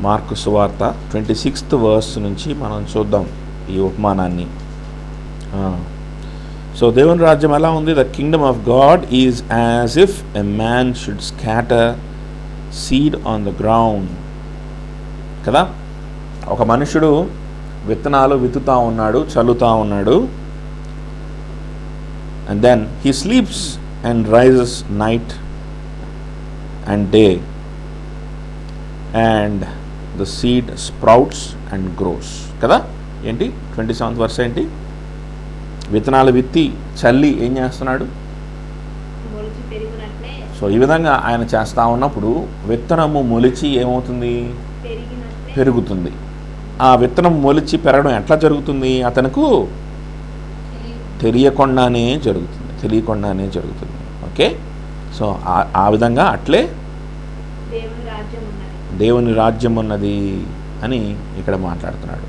Mark సువార్త 26th verse నుంచి మనం చూద్దాం ఈ ఉపమానాన్ని. సో దేవుని రాజ్యం ఎలా ఉంది? The kingdom of God is as if a man should scatter seed on the ground. కదా, ఒక మనుషుడు విత్తనాలు విత్తుతూ ఉన్నాడు, చల్లుతూ ఉన్నాడు. And then he sleeps and rises night and day and the seed sprouts and grows. కదా, ఏంటి 27th verse ఏంటి? విత్తనాలు విత్తి చల్లి ఏం చేస్తున్నాడు? సో ఈ విధంగా ఆయన చేస్తూ ఉన్నప్పుడు విత్తనము మొలిచి ఏమవుతుంది? పెరుగుతుంది. ఆ విత్తనం మొలిచి పెరగడం ఎట్లా జరుగుతుంది? అతనికి తెలియకుండానే జరుగుతుంది. ఓకే, సో ఆ విధంగా అట్లే దేవుని రాజ్యం ఉన్నది అని ఇక్కడ మాట్లాడుతున్నాడు.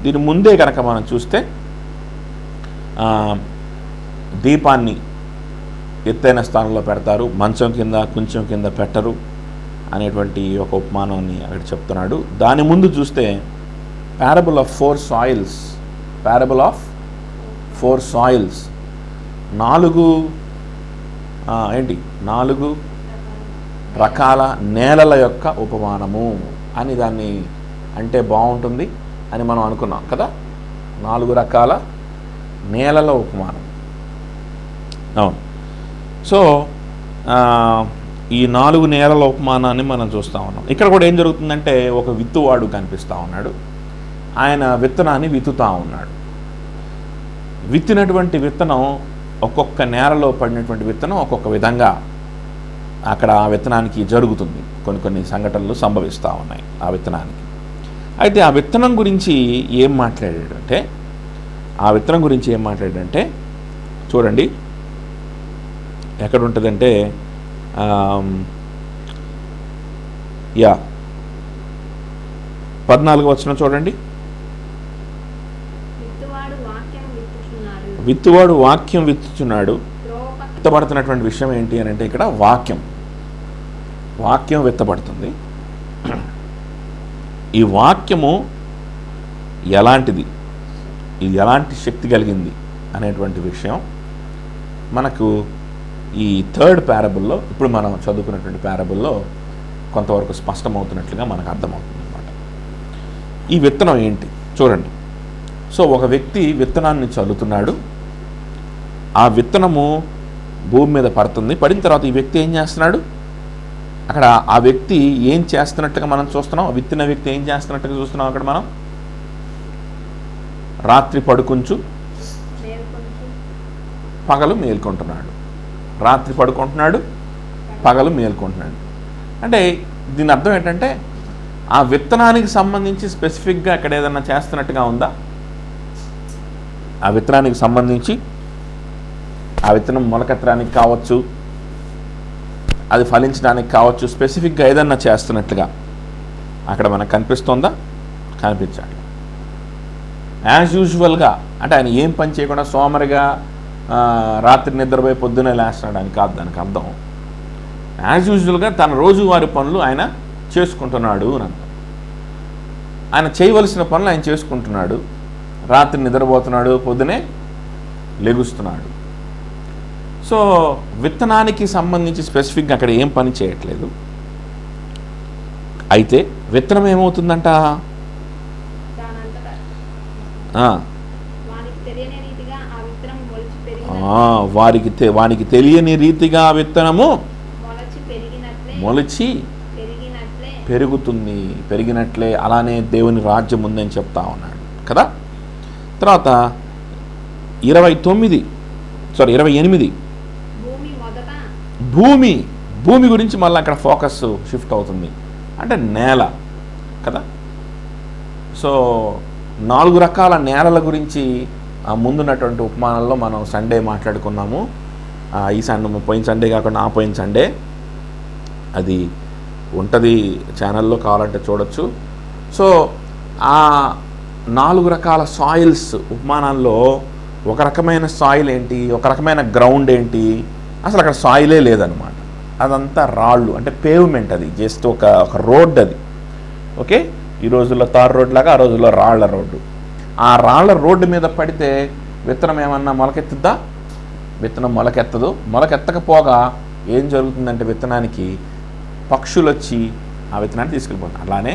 దీని ముందే కనుక మనం చూస్తే దీపాన్ని ఎత్తైన స్థానంలో పెడతారు, మంచం కింద కొంచెం కింద పెట్టరు అనేటువంటి ఒక ఉపమానాన్ని అక్కడ చెప్తున్నాడు. దాని ముందు చూస్తే పారబుల్ ఆఫ్ ఫోర్ సాయిల్స్, 4 రకాల నేలల యొక్క ఉపమానము అని దాన్ని అంటే బాగుంటుంది అని మనం అనుకున్నాం కదా. 4 రకాల నేలల ఉపమానం. అవును. సో ఈ 4 నేలల ఉపమానాన్ని మనం చూస్తూ ఉన్నాం. ఇక్కడ కూడా ఏం జరుగుతుందంటే ఒక విత్తువాడు కనిపిస్తూ ఉన్నాడు. ఆయన విత్తనాన్ని విత్తుతూ ఉన్నాడు. విత్తినటువంటి విత్తనం ఒక్కొక్క నేలలో పడినటువంటి విత్తనం ఒక్కొక్క విధంగా అక్కడ ఆ విత్తనానికి జరుగుతుంది. కొన్ని సంఘటనలు సంభవిస్తూ ఉన్నాయి ఆ విత్తనానికి. అయితే ఆ విత్తనం గురించి ఏం మాట్లాడాడంటే చూడండి ఎక్కడ ఉంటుందంటే 14వ వచనం చూడండి. విత్తువాడు వాక్యం విత్తుచున్నాడు. విత్తబడుతున్నటువంటి విషయం ఏంటి అని అంటే ఇక్కడ వాక్యం విత్తబడుతుంది. ఈ వాక్యము ఎలాంటిది, ఇది ఎలాంటి శక్తి కలిగింది అనేటువంటి విషయం మనకు ఈ 3rd ప్యారబుల్లో, ఇప్పుడు మనం చదువుకున్నటువంటి ప్యారబుల్లో కొంతవరకు స్పష్టమవుతున్నట్లుగా మనకు అర్థమవుతుంది అన్నమాట. ఈ విత్తనం ఏంటి చూడండి. సో ఒక వ్యక్తి విత్తనాన్ని చల్లుతున్నాడు. ఆ విత్తనము భూమి మీద పడుతుంది. పడిన తర్వాత ఈ వ్యక్తి ఏం చేస్తున్నాడు? అక్కడ ఆ వ్యక్తి ఏం చేస్తున్నట్టుగా మనం చూస్తున్నాం. విత్తిన వ్యక్తి ఏం చేస్తున్నట్టుగా చూస్తున్నాం అక్కడ మనం. రాత్రి పడుకుంచు పగలు మేల్కొంటున్నాడు. రాత్రి పడుకుంటున్నాడు, పగలు మేల్కొంటున్నాడు. అంటే దీని అర్థం ఏంటంటే ఆ విత్తనానికి సంబంధించి స్పెసిఫిక్గా అక్కడ ఏదన్నా చేస్తున్నట్టుగా ఉందా? ఆ విత్తనానికి సంబంధించి ఆ విత్తనం మొలకెత్తడానికి కావచ్చు, అది ఫలించడానికి కావచ్చు, స్పెసిఫిక్గా ఏదన్నా చేస్తున్నట్లుగా అక్కడ మనకు కనిపిస్తుందా? కనిపించాలి. యాజ్ యూజువల్గా అంటే ఆయన ఏం పని చేయకుండా సోమరిగా రాత్రి నిద్రపోయి పొద్దున్నే లేస్తున్నాడని కాదు దానికి అర్థం. యాజ్ యూజువల్గా తన రోజువారి పనులు ఆయన చేసుకుంటున్నాడు అని అర్థం. ఆయన చేయవలసిన పనులు ఆయన చేసుకుంటున్నాడు. రాత్రి నిద్రపోతున్నాడు, పొద్దునే లెగుస్తున్నాడు. సో విత్తనానికి సంబంధించి స్పెసిఫిక్గా అక్కడ ఏం పని చేయట్లేదు. అయితే విత్తనం ఏమవుతుందంట? వానికి తెలియని రీతిగా విత్తనము మొలిచి పెరుగుతుంది, పెరిగినట్లే అలానే దేవుని రాజ్యం ఉందని చెప్తా ఉన్నాడు కదా. తర్వాత 28 భూమి గురించి మళ్ళీ అక్కడ ఫోకస్ షిఫ్ట్ అవుతుంది. అంటే నేల కదా. సో 4 రకాల నేలల గురించి ముందున్నటువంటి ఉపమానంలో మనం సండే మాట్లాడుకున్నాము. ఈ సండే, పోయిన సండే కాకుండా ఆ పోయిన సండే అది ఉంటుంది ఛానల్లో, కావాలంటే చూడొచ్చు. సో ఆ 4 రకాల సాయిల్స్ ఉపమానాల్లో ఒక రకమైన సాయిల్ ఏంటి, ఒక రకమైన గ్రౌండ్ ఏంటి, అసలు అక్కడ సాయిలే లేదనమాట. అదంతా రాళ్ళు, అంటే పేవ్మెంట్, అది జస్ట్ ఒక రోడ్. అది ఓకే, ఈ రోజుల్లో తార్ రోడ్డు లాగా ఆ రోజుల్లో రాళ్ల రోడ్డు. ఆ రాళ్ల రోడ్డు మీద పడితే విత్తనం ఏమన్నా మొలకెత్తుద్దా? విత్తనం మొలకెత్తదు. మొలకెత్తకపోగా ఏం జరుగుతుందంటే విత్తనానికి పక్షులు వచ్చి ఆ విత్తనాన్ని తీసుకెళ్ళిపోతాయి. అలానే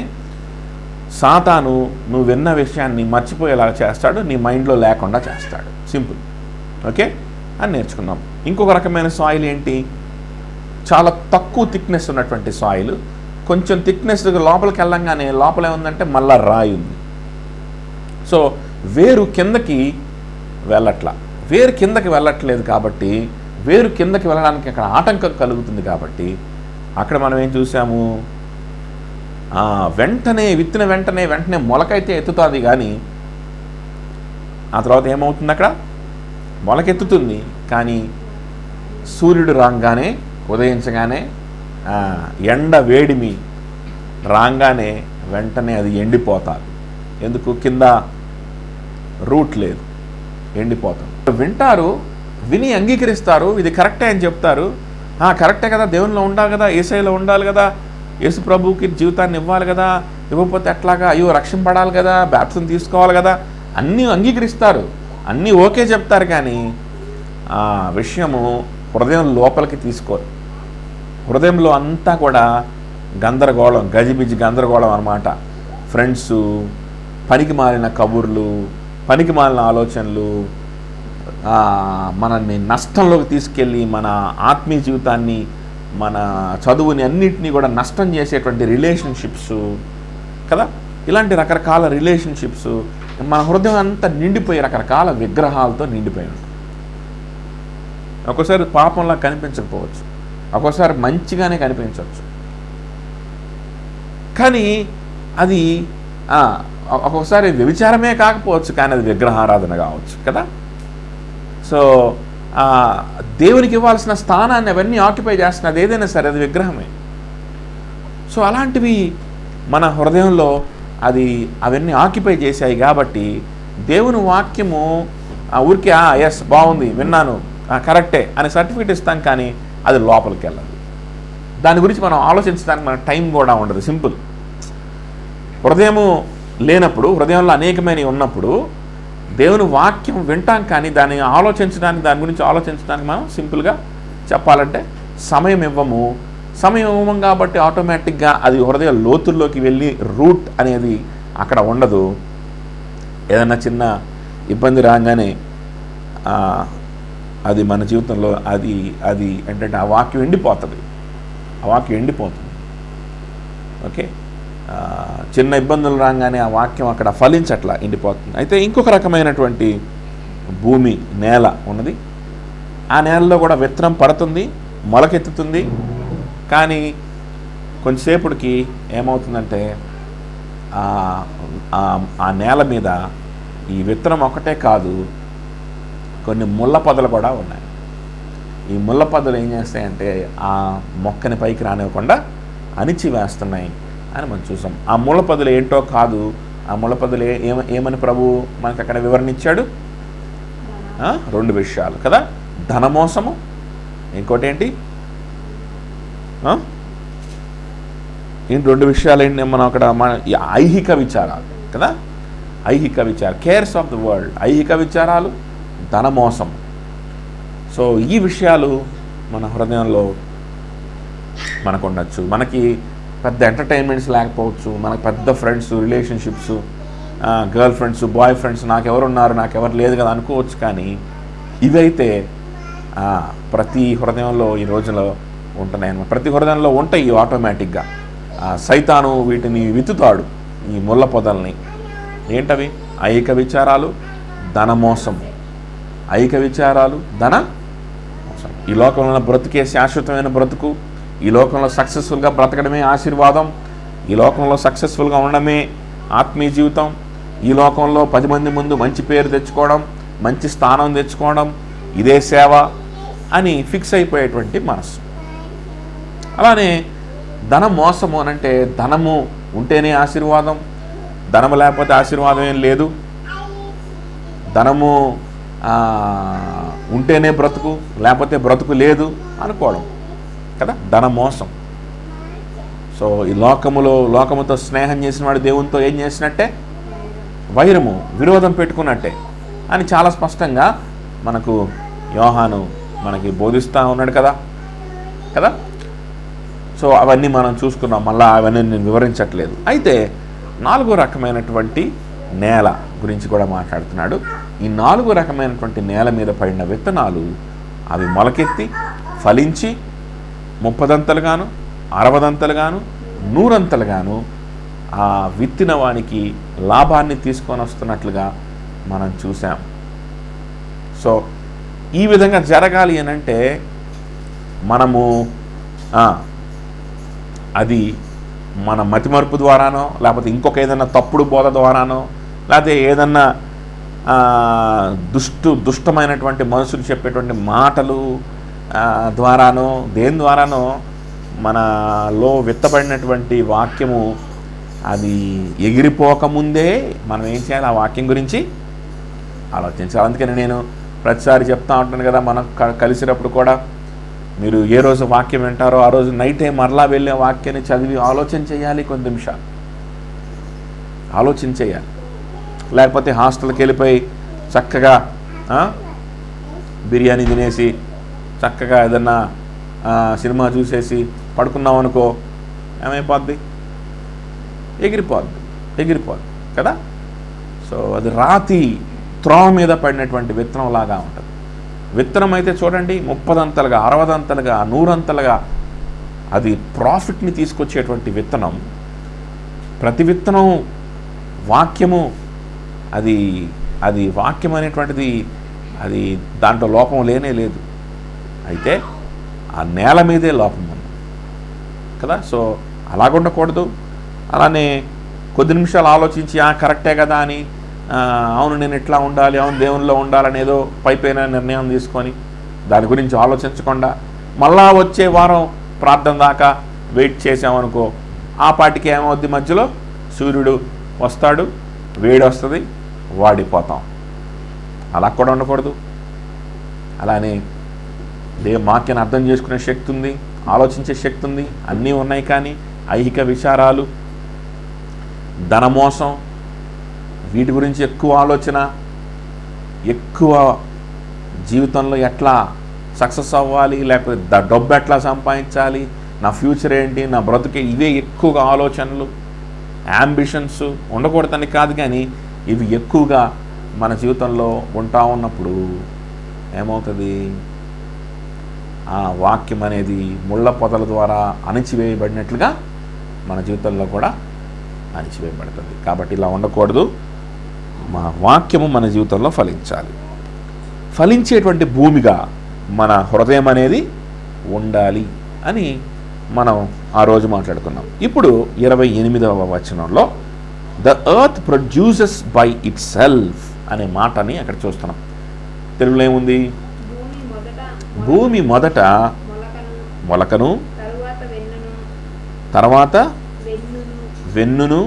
సాతాను నువ్వు విన్న విషయాన్ని మర్చిపోయేలాగా చేస్తాడు, నీ మైండ్లో లేకుండా చేస్తాడు. సింపుల్. ఓకే, అని నేర్చుకుందాం. ఇంకొక రకమైన సాయిల్ ఏంటి? చాలా తక్కువ థిక్నెస్ ఉన్నటువంటి సాయిల్. కొంచెం థిక్నెస్ లోపలికి వెళ్ళంగానే లోపల ఏముందంటే మళ్ళా రాయి ఉంది. సో వేరు కిందకి వెళ్ళట్లేదు కాబట్టి, వేరు కిందకి వెళ్ళడానికి అక్కడ ఆటంకం కలుగుతుంది కాబట్టి అక్కడ మనం ఏం చూసాము, వెంటనే విత్తిన వెంటనే మొలకైతే ఎత్తుతుంది, కానీ ఆ తర్వాత ఏమవుతుంది? అక్కడ మొలకెత్తుతుంది, కానీ సూర్యుడు రాగానే ఉదయించగానే ఎండ వేడిమి రాగానే వెంటనే అది ఎండిపోతారు. ఎందుకు? కింద రూట్ లేదు, ఎండిపోతారు. వింటారు, విని అంగీకరిస్తారు, ఇది కరెక్టే అని చెప్తారు. కరెక్టే కదా, దేవునిలో ఉండాలి కదా, యేసయ్యలో ఉండాలి కదా, యేసు ప్రభువుకి జీవితాన్ని ఇవ్వాలి కదా, ఇవ్వకపోతే ఎట్లాగా, అయ్యో రక్షింపడాలి కదా, బ్యాప్టిజం తీసుకోవాలి కదా, అన్నీ అంగీకరిస్తారు, అన్నీ ఓకే చెప్తారు, కానీ ఆ విషయము హృదయం లోపలికి తీసుకోరు. హృదయంలో అంతా కూడా గందరగోళం, గజిబిజి గందరగోళం అన్నమాట. ఫ్రెండ్స్, పనికి మాలిన కబుర్లు, పనికి మాలిన ఆలోచనలు, మనల్ని నష్టంలోకి తీసుకెళ్ళి మన ఆత్మీయ జీవితాన్ని, మన చదువుని అన్నిటినీ కూడా నష్టం చేసేటువంటి రిలేషన్షిప్స్ కదా. ఇలాంటి రకరకాల రిలేషన్షిప్స్ మన హృదయం అంతా నిండిపోయి రకరకాల విగ్రహాలతో నిండిపోయి ఉంటుంది. ఒక్కోసారి పాపంలా కనిపించకపోవచ్చు, ఒక్కోసారి మంచిగానే కనిపించవచ్చు, కానీ అది ఒక్కొక్కసారి వ్యభిచారమే కాకపోవచ్చు, కానీ అది విగ్రహారాధన కావచ్చు కదా. సో దేవునికి ఇవ్వాల్సిన స్థానాన్ని అవన్నీ ఆక్యుపై చేస్తున్నది ఏదైనా సరే అది విగ్రహమే. సో అలాంటివి మన హృదయంలో అవన్నీ ఆక్యుపై చేశాయి కాబట్టి దేవుని వాక్యము ఊరికే ఎస్ బాగుంది విన్నాను కరెక్టే అని సర్టిఫికేట్ ఇస్తాం, కానీ అది లోపలికి వెళ్ళదు. దాని గురించి మనం ఆలోచించడానికి మన టైం కూడా ఉండదు. సింపుల్. హృదయము లేనప్పుడు, హృదయంలో అనేకమైనవి ఉన్నప్పుడు దేవుని వాక్యం వింటాం, కానీ దాన్ని ఆలోచించడానికి, దాని గురించి ఆలోచించడానికి మనం సింపుల్గా చెప్పాలంటే సమయం ఇవ్వము. సమయం ఇవ్వము కాబట్టి ఆటోమేటిక్గా అది హృదయ లోతుల్లోకి వెళ్ళి రూట్ అనేది అక్కడ ఉండదు. ఏదైనా చిన్న ఇబ్బంది రాగానే అది మన జీవితంలో అది ఏంటంటే ఆ వాక్యం ఎండిపోతుంది. ఓకే, చిన్న ఇబ్బందులు రాగానే ఆ వాక్యం అక్కడ ఫలించట్లా, ఎండిపోతుంది. అయితే ఇంకొక రకమైనటువంటి భూమి, నేల ఉన్నది. ఆ నేలలో కూడా విత్తనం పడుతుంది, మొలకెత్తుతుంది, కానీ కొంచెంసేపటికి ఏమవుతుందంటే ఆ నేల మీద ఈ విత్తనం ఒకటే కాదు, కొన్ని ముళ్ళ పొదలు కూడా ఉన్నాయి. ఈ ముళ్ళ పొదలు ఏం చేస్తాయంటే ఆ మొక్కని పైకి రానివ్వకుండా అణిచివేస్తున్నాయి అని మనం చూసాం. ఆ ముళ్ళ పొదలు ఏంటో కాదు, ఆ ముళ్ళ పొదలు ఏమని ప్రభు మనకు అక్కడ వివరణ ఇచ్చాడు? 2 విషయాలు కదా, ధనమోసము, ఇంకోటి ఏంటి? 2 విషయాలు ఏంటి మనం అక్కడ ఐహిక విచారాలు కదా, ఐహిక విచారాలు, cares of the world, Ayhika విచారాలు, ధనమోసం. So ఈ విషయాలు మన హృదయంలో మనకు ఉండొచ్చు. మనకి పెద్ద ఎంటర్టైన్మెంట్స్ లేకపోవచ్చు, మనకు పెద్ద friends, relationships, girl friends, boy friends, నాకెవరున్నారు, నాకెవరు లేదు కదా అనుకోవచ్చు, కానీ ఇవైతే ప్రతి హృదయంలో ఈ రోజులో ఉంటున్నాయి అన్నమాట. ప్రతి హృదయంలో ఉంటాయి ఆటోమేటిక్గా. సైతాను వీటిని విత్తుతాడు, ఈ ముళ్ళ పొదల్ని. ఏంటవి? ఐహిక విచారాలు, ధనమోసము. ఐహిక విచారాలు, ధన మోసం. ఈ లోకంలో బ్రతికే శాశ్వతమైన బ్రతుకు, ఈ లోకంలో సక్సెస్ఫుల్గా బ్రతకడమే ఆశీర్వాదం, ఈ లోకంలో సక్సెస్ఫుల్గా ఉండడమే ఆత్మీయ జీవితం, ఈ లోకంలో 10 మంది ముందు మంచి పేరు తెచ్చుకోవడం, మంచి స్థానం తెచ్చుకోవడం, ఇదే సేవ అని ఫిక్స్ అయిపోయేటువంటి మనసు. అలానే ధన మోసము అనంటే ధనము ఉంటేనే ఆశీర్వాదం, ధనము లేకపోతే ఆశీర్వాదం ఏం లేదు, ధనము ఉంటేనే బ్రతుకు, లేకపోతే బ్రతుకు లేదు అనుకోవడం కదా, ధన మోసం. సో ఈ లోకముతో స్నేహం చేసిన వాడు దేవునితో ఏం చేసినట్టే? వైరము, విరోధం పెట్టుకున్నట్టే అని చాలా స్పష్టంగా మనకు యోహాను మనకి బోధిస్తూ ఉన్నాడు కదా. సో అవన్నీ మనం చూసుకున్నాం, మళ్ళీ అవన్నీ నేను వివరించట్లేదు. అయితే 4వ రకమైనటువంటి నేల గురించి కూడా మాట్లాడుతున్నాడు. ఈ 4 రకమైనటువంటి నేల మీద పడిన విత్తనాలు అవి మొలకెత్తి ఫలించి 30దంతలుగాను 60దంతలుగాను 100అంతలుగాను ఆ విత్తిన వానికి లాభాన్ని తీసుకొని వస్తున్నట్లుగా మనం చూసాం. సో ఈ విధంగా జరగాలి అని అంటే మనము అది మన మతిమరుపు ద్వారానో, లేకపోతే ఇంకొక ఏదైనా తప్పుడు బోధ ద్వారానో, లేకపోతే ఏదన్నా దుష్టమైనటువంటి మనుషులు చెప్పేటువంటి మాటలు ద్వారానో, దేని ద్వారానో మనలో విత్తబడినటువంటి వాక్యము అది ఎగిరిపోకముందే మనం ఏం చేయాలి? ఆ వాక్యం గురించి ఆలోచించాలి. అందుకని నేను ప్రతిసారి చెప్తా ఉంటాను కదా, మనం కలిసినప్పుడు కూడా మీరు ఏ రోజు వాక్యం వింటారో ఆ రోజు నైటే మరలా వెళ్ళే వాక్యాన్ని చదివి ఆలోచన చేయాలి. కొన్ని నిమిషాలు ఆలోచన చేయాలి. లేకపోతే హాస్టల్కి వెళ్ళిపోయి చక్కగా బిర్యానీ తినేసి చక్కగా ఏదన్నా సినిమా చూసేసి పడుకున్నాం అనుకో, ఏమైపోద్ది? ఎగిరిపోద్ది కదా. సో అది రాతి త్రోవ మీద పడినటువంటి విత్తనం లాగా ఉంటుంది. విత్తనం అయితే చూడండి 30దంతలుగా 60దంతలుగా 100అంతలుగా అది ప్రాఫిట్ని తీసుకొచ్చేటువంటి విత్తనం. ప్రతి విత్తనం వాక్యము, అది వాక్యం అనేటువంటిది అది దాంట్లో లోపం లేనే లేదు. అయితే ఆ నేల మీదే లోపం ఉంది కదా. సో అలాగుండకూడదు. అలానే కొద్ది నిమిషాలు ఆలోచించి కరెక్టే కదా అని అవును నేను ఎట్లా ఉండాలి, అవును దేవునిలో ఉండాలనేదో పైపైన నిర్ణయం తీసుకొని దాని గురించి ఆలోచించకుండా మళ్ళా వచ్చే వారం ప్రార్థన దాకా వెయిట్ చేసామనుకో, ఆ పాటికి ఏమవుద్ది? మధ్యలో సూర్యుడు వస్తాడు, వేడి వస్తుంది, వాడిపోతాం. అలా కూడా ఉండకూడదు. అలానే వాక్యాన్ని అర్థం చేసుకునే శక్తి ఉంది, ఆలోచించే శక్తి ఉంది, అన్నీ ఉన్నాయి. కానీ ఐహిక విచారాలు, ధనమోసం, వీటి గురించి ఎక్కువ ఆలోచన, ఎక్కువ జీవితంలో ఎట్లా సక్సెస్ అవ్వాలి, లేకపోతే డబ్బు ఎట్లా సంపాదించాలి, నా ఫ్యూచర్ ఏంటి, నా బ్రతుకే, ఇవే ఎక్కువగా ఆలోచనలు, యాంబిషన్స్ ఉండకూడదని కాదు, కానీ ఇవి ఎక్కువగా మన జీవితంలో ఉంటా ఉన్నప్పుడు ఏమవుతుంది? ఆ వాక్యం అనేది ముళ్ళ పొదల ద్వారా అణిచివేయబడినట్లుగా మన జీవితంలో కూడా అణిచివేయబడుతుంది. కాబట్టి ఇలా ఉండకూడదు. మా వాక్యము మన జీవితంలో ఫలించాలి. ఫలించేటువంటి భూమిగా మన హృదయం అనేది ఉండాలి అని మనం ఆ రోజు మాట్లాడుకున్నాం. ఇప్పుడు 28వ వచనంలో the earth produces by it self అనే మాటని అక్కడ చూస్తున్నాం. తెలుగులో ఏముంది? భూమి మొదట మొలకను, తర్వాత వెన్నును,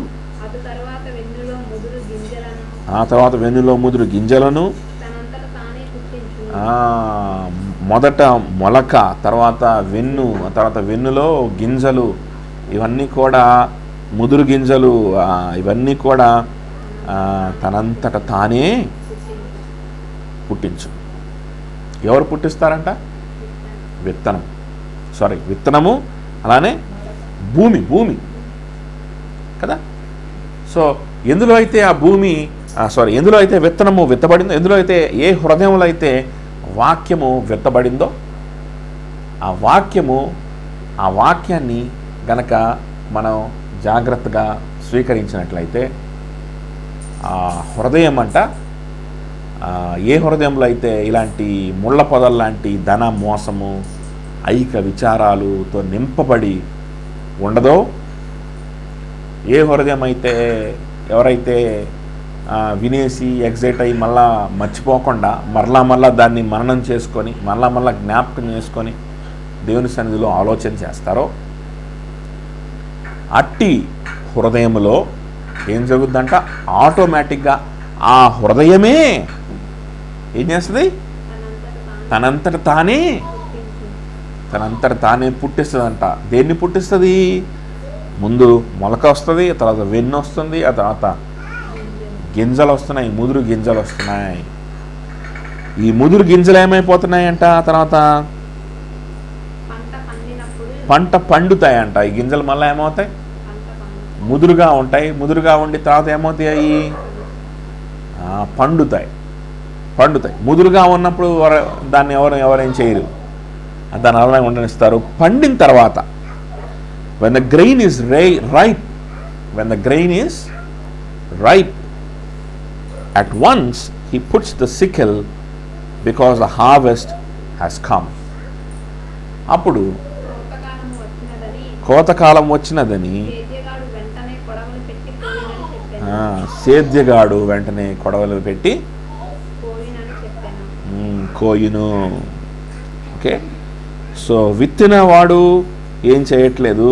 ఆ తర్వాత వెన్నులో ముదురు గింజలను, మొదట మొలక, తర్వాత వెన్ను, తర్వాత వెన్నులో గింజలు, ఇవన్నీ కూడా ముదురు గింజలు, ఇవన్నీ కూడా తనంతట తానే పుట్టించు. ఎవరు పుట్టిస్తారంట? విత్తనము, అలానే భూమి కదా. సో ఎందులో అయితే ఆ భూమి ఎందులో అయితే విత్తనము విత్తబడిందో, ఎందులో అయితే ఏ హృదయంలో అయితే వాక్యము విత్తబడిందో, ఆ వాక్యాన్ని గనక మనం జాగ్రత్తగా స్వీకరించినట్లయితే ఆ హృదయం అంట, ఏ హృదయంలో అయితే ఇలాంటి ముళ్ళ పొదల లాంటి ధన మోసము ఐహిక విచారాలతో నింపబడి ఉండదో, ఏ హృదయం అయితే ఎవరైతే వినేసి ఎగ్జైట్ అయ్యి మళ్ళా మర్చిపోకుండా మరలా దాన్ని మననం చేసుకొని మరలా జ్ఞాపకం చేసుకొని దేవుని సన్నిధిలో ఆలోచన చేస్తారో, అట్టి హృదయంలో ఏం జరుగుద్దంట? ఆటోమేటిక్గా ఆ హృదయమే ఏం చేస్తుంది? తనంతట తానే పుట్టిస్తుందంట. దేన్ని పుట్టిస్తుంది? ముందు మొలక వస్తుంది, ఆ తర్వాత వెన్ను వస్తుంది, ఆ తర్వాత గింజలు వస్తున్నాయి, ముదురు గింజలు వస్తున్నాయి. ఈ ముదురు గింజలు ఏమైపోతున్నాయంట, ఆ తర్వాత పంట పండుతాయంట. ఈ గింజలు మళ్ళీ ఏమవుతాయి, ముదురుగా ఉంటాయి. ముదురుగా ఉండి తర్వాత ఏమవుతాయి, పండుతాయి. ముదురుగా ఉన్నప్పుడు దాన్ని ఎవరేం చేయరు, దాన్ని అలానే ఉండనిస్తారు. పండిన తర్వాత when the grain is ripe, at once he puts the sickle because the harvest has come. అప్పుడు కోతకాలం వచ్చినదని సేద్యగాడు వెంటనే కొడవలు పెట్టి కోయును. ఓకే, సో విత్తిన వాడు ఏం చేయట్లేదు,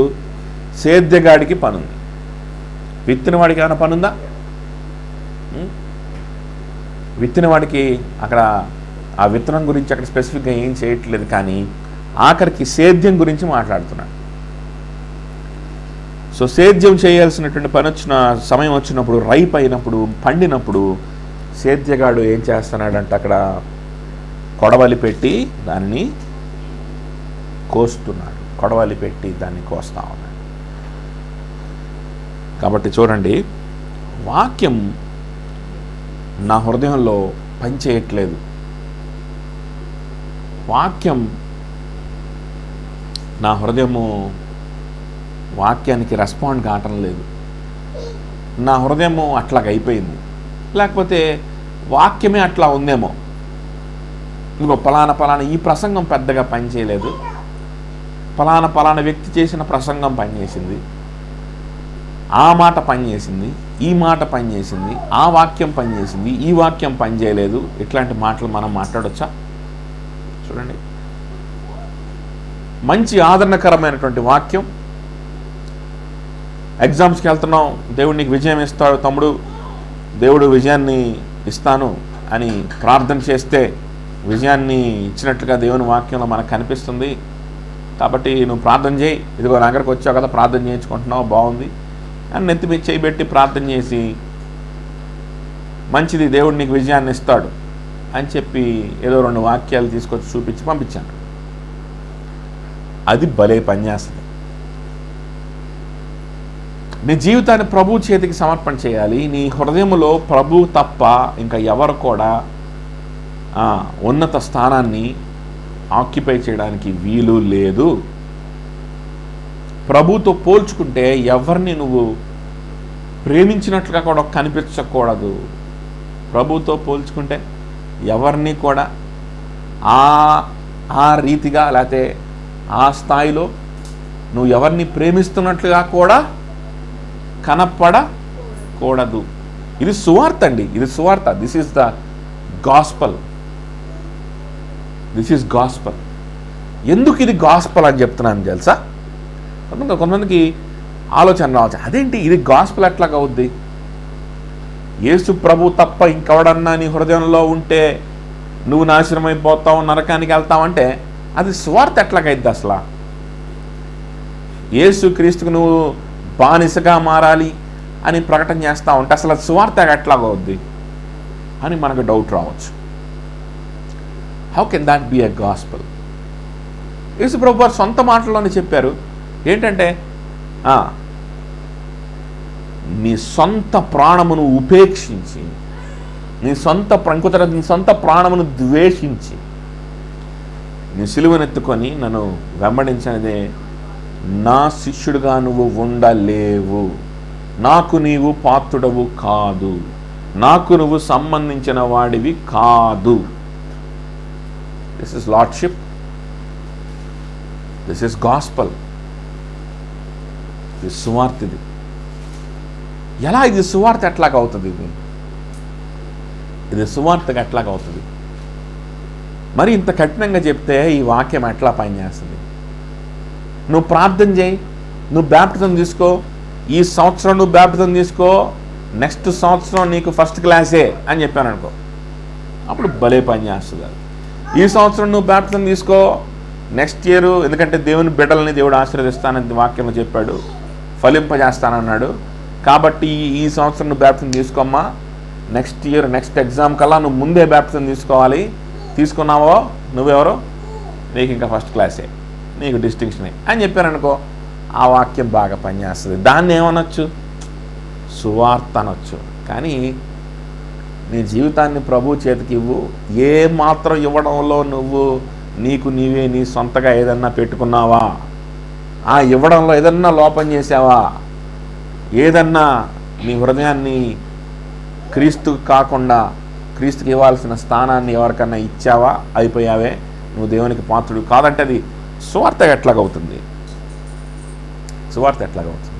సేద్యగాడికి పనుంది. విత్తిన వాడికి ఏమైనా పనుందా? విత్తిన వాడికి అక్కడ ఆ విత్తనం గురించి అక్కడ స్పెసిఫిక్గా ఏం చేయట్లేదు, కానీ ఆఖరికి సేద్యం గురించి మాట్లాడుతున్నాడు. సో సేద్యం చేయాల్సినటువంటి పని వచ్చిన సమయం వచ్చినప్పుడు, రైప్ అయినప్పుడు, పండినప్పుడు సేద్యగాడు ఏం చేస్తున్నాడంటే అక్కడ కొడవలి పెట్టి దాన్ని కోస్తున్నాడు. కొడవలి పెట్టి దాన్ని కోస్తా ఉన్నాడు. కాబట్టి చూడండి, వాక్యం నా హృదయంలో పనిచేయట్లేదు. వాక్యం నా హృదయము వాక్యానికి రెస్పాండ్ కావటం లేదు. నా హృదయము అట్లాగైపోయింది, లేకపోతే వాక్యమే అట్లా ఉందేమో. ఇంకో పలానా ఈ ప్రసంగం పెద్దగా పనిచేయలేదు, పలానా వ్యక్తి చేసిన ప్రసంగం పనిచేసింది, ఆ మాట పనిచేసింది, ఈ మాట పనిచేసింది, ఆ వాక్యం పనిచేసింది, ఈ వాక్యం పనిచేయలేదు. ఇట్లాంటి మాటలు మనం మాట్లాడొచ్చా? చూడండి, మంచి ఆదరణకరమైనటువంటి వాక్యం. ఎగ్జామ్స్కి వెళ్తున్నాం, దేవుడు నీకు విజయం ఇస్తాడు తమ్ముడు, దేవుడు విజయాన్ని ఇస్తాను అని ప్రార్థన చేస్తే విజయాన్ని ఇచ్చినట్లుగా దేవుని వాక్యంలో మనకు కనిపిస్తుంది. కాబట్టి నువ్వు ప్రార్థన చేయి, ఇదిగో నా దగ్గరకు వచ్చావు కదా, ప్రార్థన చేయించుకుంటున్నావు, బాగుంది అని నెత్తి మీద చేయబెట్టి ప్రార్థన చేసి, మంచిది దేవుడు నీకు విజయాన్ని ఇస్తాడు అని చెప్పి ఏదో 2 వాక్యాలు తీసుకొచ్చి చూపించి పంపించాను. అది భలే పనిచేస్తుంది. నీ జీవితాన్ని ప్రభు చేతికి సమర్పణ చేయాలి. నీ హృదయంలో ప్రభు తప్ప ఇంకా ఎవరు కూడా ఉన్నత స్థానాన్ని ఆక్యుపై చేయడానికి వీలు లేదు. ప్రభుతో పోల్చుకుంటే ఎవరిని నువ్వు ప్రేమించినట్లుగా కూడా కనిపించకూడదు. ప్రభుతో పోల్చుకుంటే ఎవరిని కూడా ఆ రీతిగా, లేకపోతే ఆ స్థాయిలో నువ్వు ఎవరిని ప్రేమిస్తున్నట్లుగా కూడా కనపడకూడదు. ఇది సువార్త అండి, ఇది సువార్త. This is the gospel. This is gospel. ఎందుకు ఇది గాస్పల్ అని చెప్తున్నాను తెలుసా? కొంతమందికి ఆలోచన రావచ్చు, అదేంటి ఇది గాస్పల్ ఎట్లాగా అవుద్ది? యేసు ప్రభు తప్ప ఇంకెవడన్నా నీ హృదయంలో ఉంటే నువ్వు నాశనం అయిపోతావు, నరకానికి వెళ్తావంటే అది సువార్త ఎట్లాగైద్ది అసలు? యేసు క్రీస్తుకు నువ్వు బానిసగా మారాలి అని ప్రకటన చేస్తా ఉంటే అసలు అది సువార్త ఎట్లాగా అవుద్ది అని మనకు డౌట్ రావచ్చు. How can that be a gospel? యేసు ప్రభు వారు సొంత మాటల్లోనే చెప్పారు. ఏంటంటే, నీ సొంత ప్రాణమును ఉపేక్షించి, నీ సొంత ప్రాణమును ద్వేషించి నీ సిలువనెత్తుకొని నన్ను వెంబడించనిదే నా శిష్యుడిగా నువ్వు ఉండలేవు. నాకు నీవు పాత్రుడవు కాదు, నాకు నువ్వు సంబంధించిన వాడివి కాదు. This is lordship, this is gospel. ఇది సువార్త. ఇది ఎలా? ఇది సువార్త ఎట్లాగా అవుతుంది? ఇది సువార్తగా ఎట్లాగా అవుతుంది? మరి ఇంత కఠినంగా చెప్తే ఈ వాక్యం ఎట్లా పనిచేస్తుంది? నువ్వు ప్రార్థన చేయి, నువ్వు బ్యాప్టిజం తీసుకో, ఈ సంవత్సరం నువ్వు బ్యాప్టిజం తీసుకో, నెక్స్ట్ సంవత్సరం నీకు ఫస్ట్ క్లాసే అని చెప్పాను అనుకో, అప్పుడు భలే పని చేస్తుంది. ఈ సంవత్సరం నువ్వు బ్యాప్టిజం తీసుకో, నెక్స్ట్ ఇయర్, ఎందుకంటే దేవుని బిడ్డలని దేవుడు ఆశీర్వదిస్తానని వాక్యంలో చెప్పాడు, ఫలింపజేస్తానన్నాడు. కాబట్టి ఈ సంవత్సరం నువ్వు బ్యాప్టిజం తీసుకోమ్మా, నెక్స్ట్ ఇయర్ నెక్స్ట్ ఎగ్జామ్ కల్లా నువ్వు ముందే బ్యాప్టిజం తీసుకోవాలి, తీసుకున్నావో నువ్వెవరో, నీకు ఇంకా ఫస్ట్ క్లాసే, నీకు డిస్టింక్షనే అని చెప్పారనుకో, ఆ వాక్యం బాగా పనిచేస్తుంది. దాన్ని ఏమనొచ్చు? సువార్త అనొచ్చు. కానీ నీ జీవితాన్ని ప్రభు చేతికి ఇవ్వు. ఏ మాత్రం ఇవ్వడంలో నువ్వు నీకు నీవే నీ సొంతగా ఏదన్నా పెట్టుకున్నావా, ఆ ఇవ్వడంలో ఏదన్నా లోపం చేసావా, ఏదన్నా నీ హృదయాన్ని క్రీస్తు కాకుండా క్రీస్తుకి ఇవ్వాల్సిన స్థానాన్ని ఎవరికన్నా ఇచ్చావా, అయిపోయావే, నువ్వు దేవునికి పాత్రుడు కాదంటే అది సువార్త ఎట్లాగవుతుంది? సువార్త ఎట్లాగవుతుంది?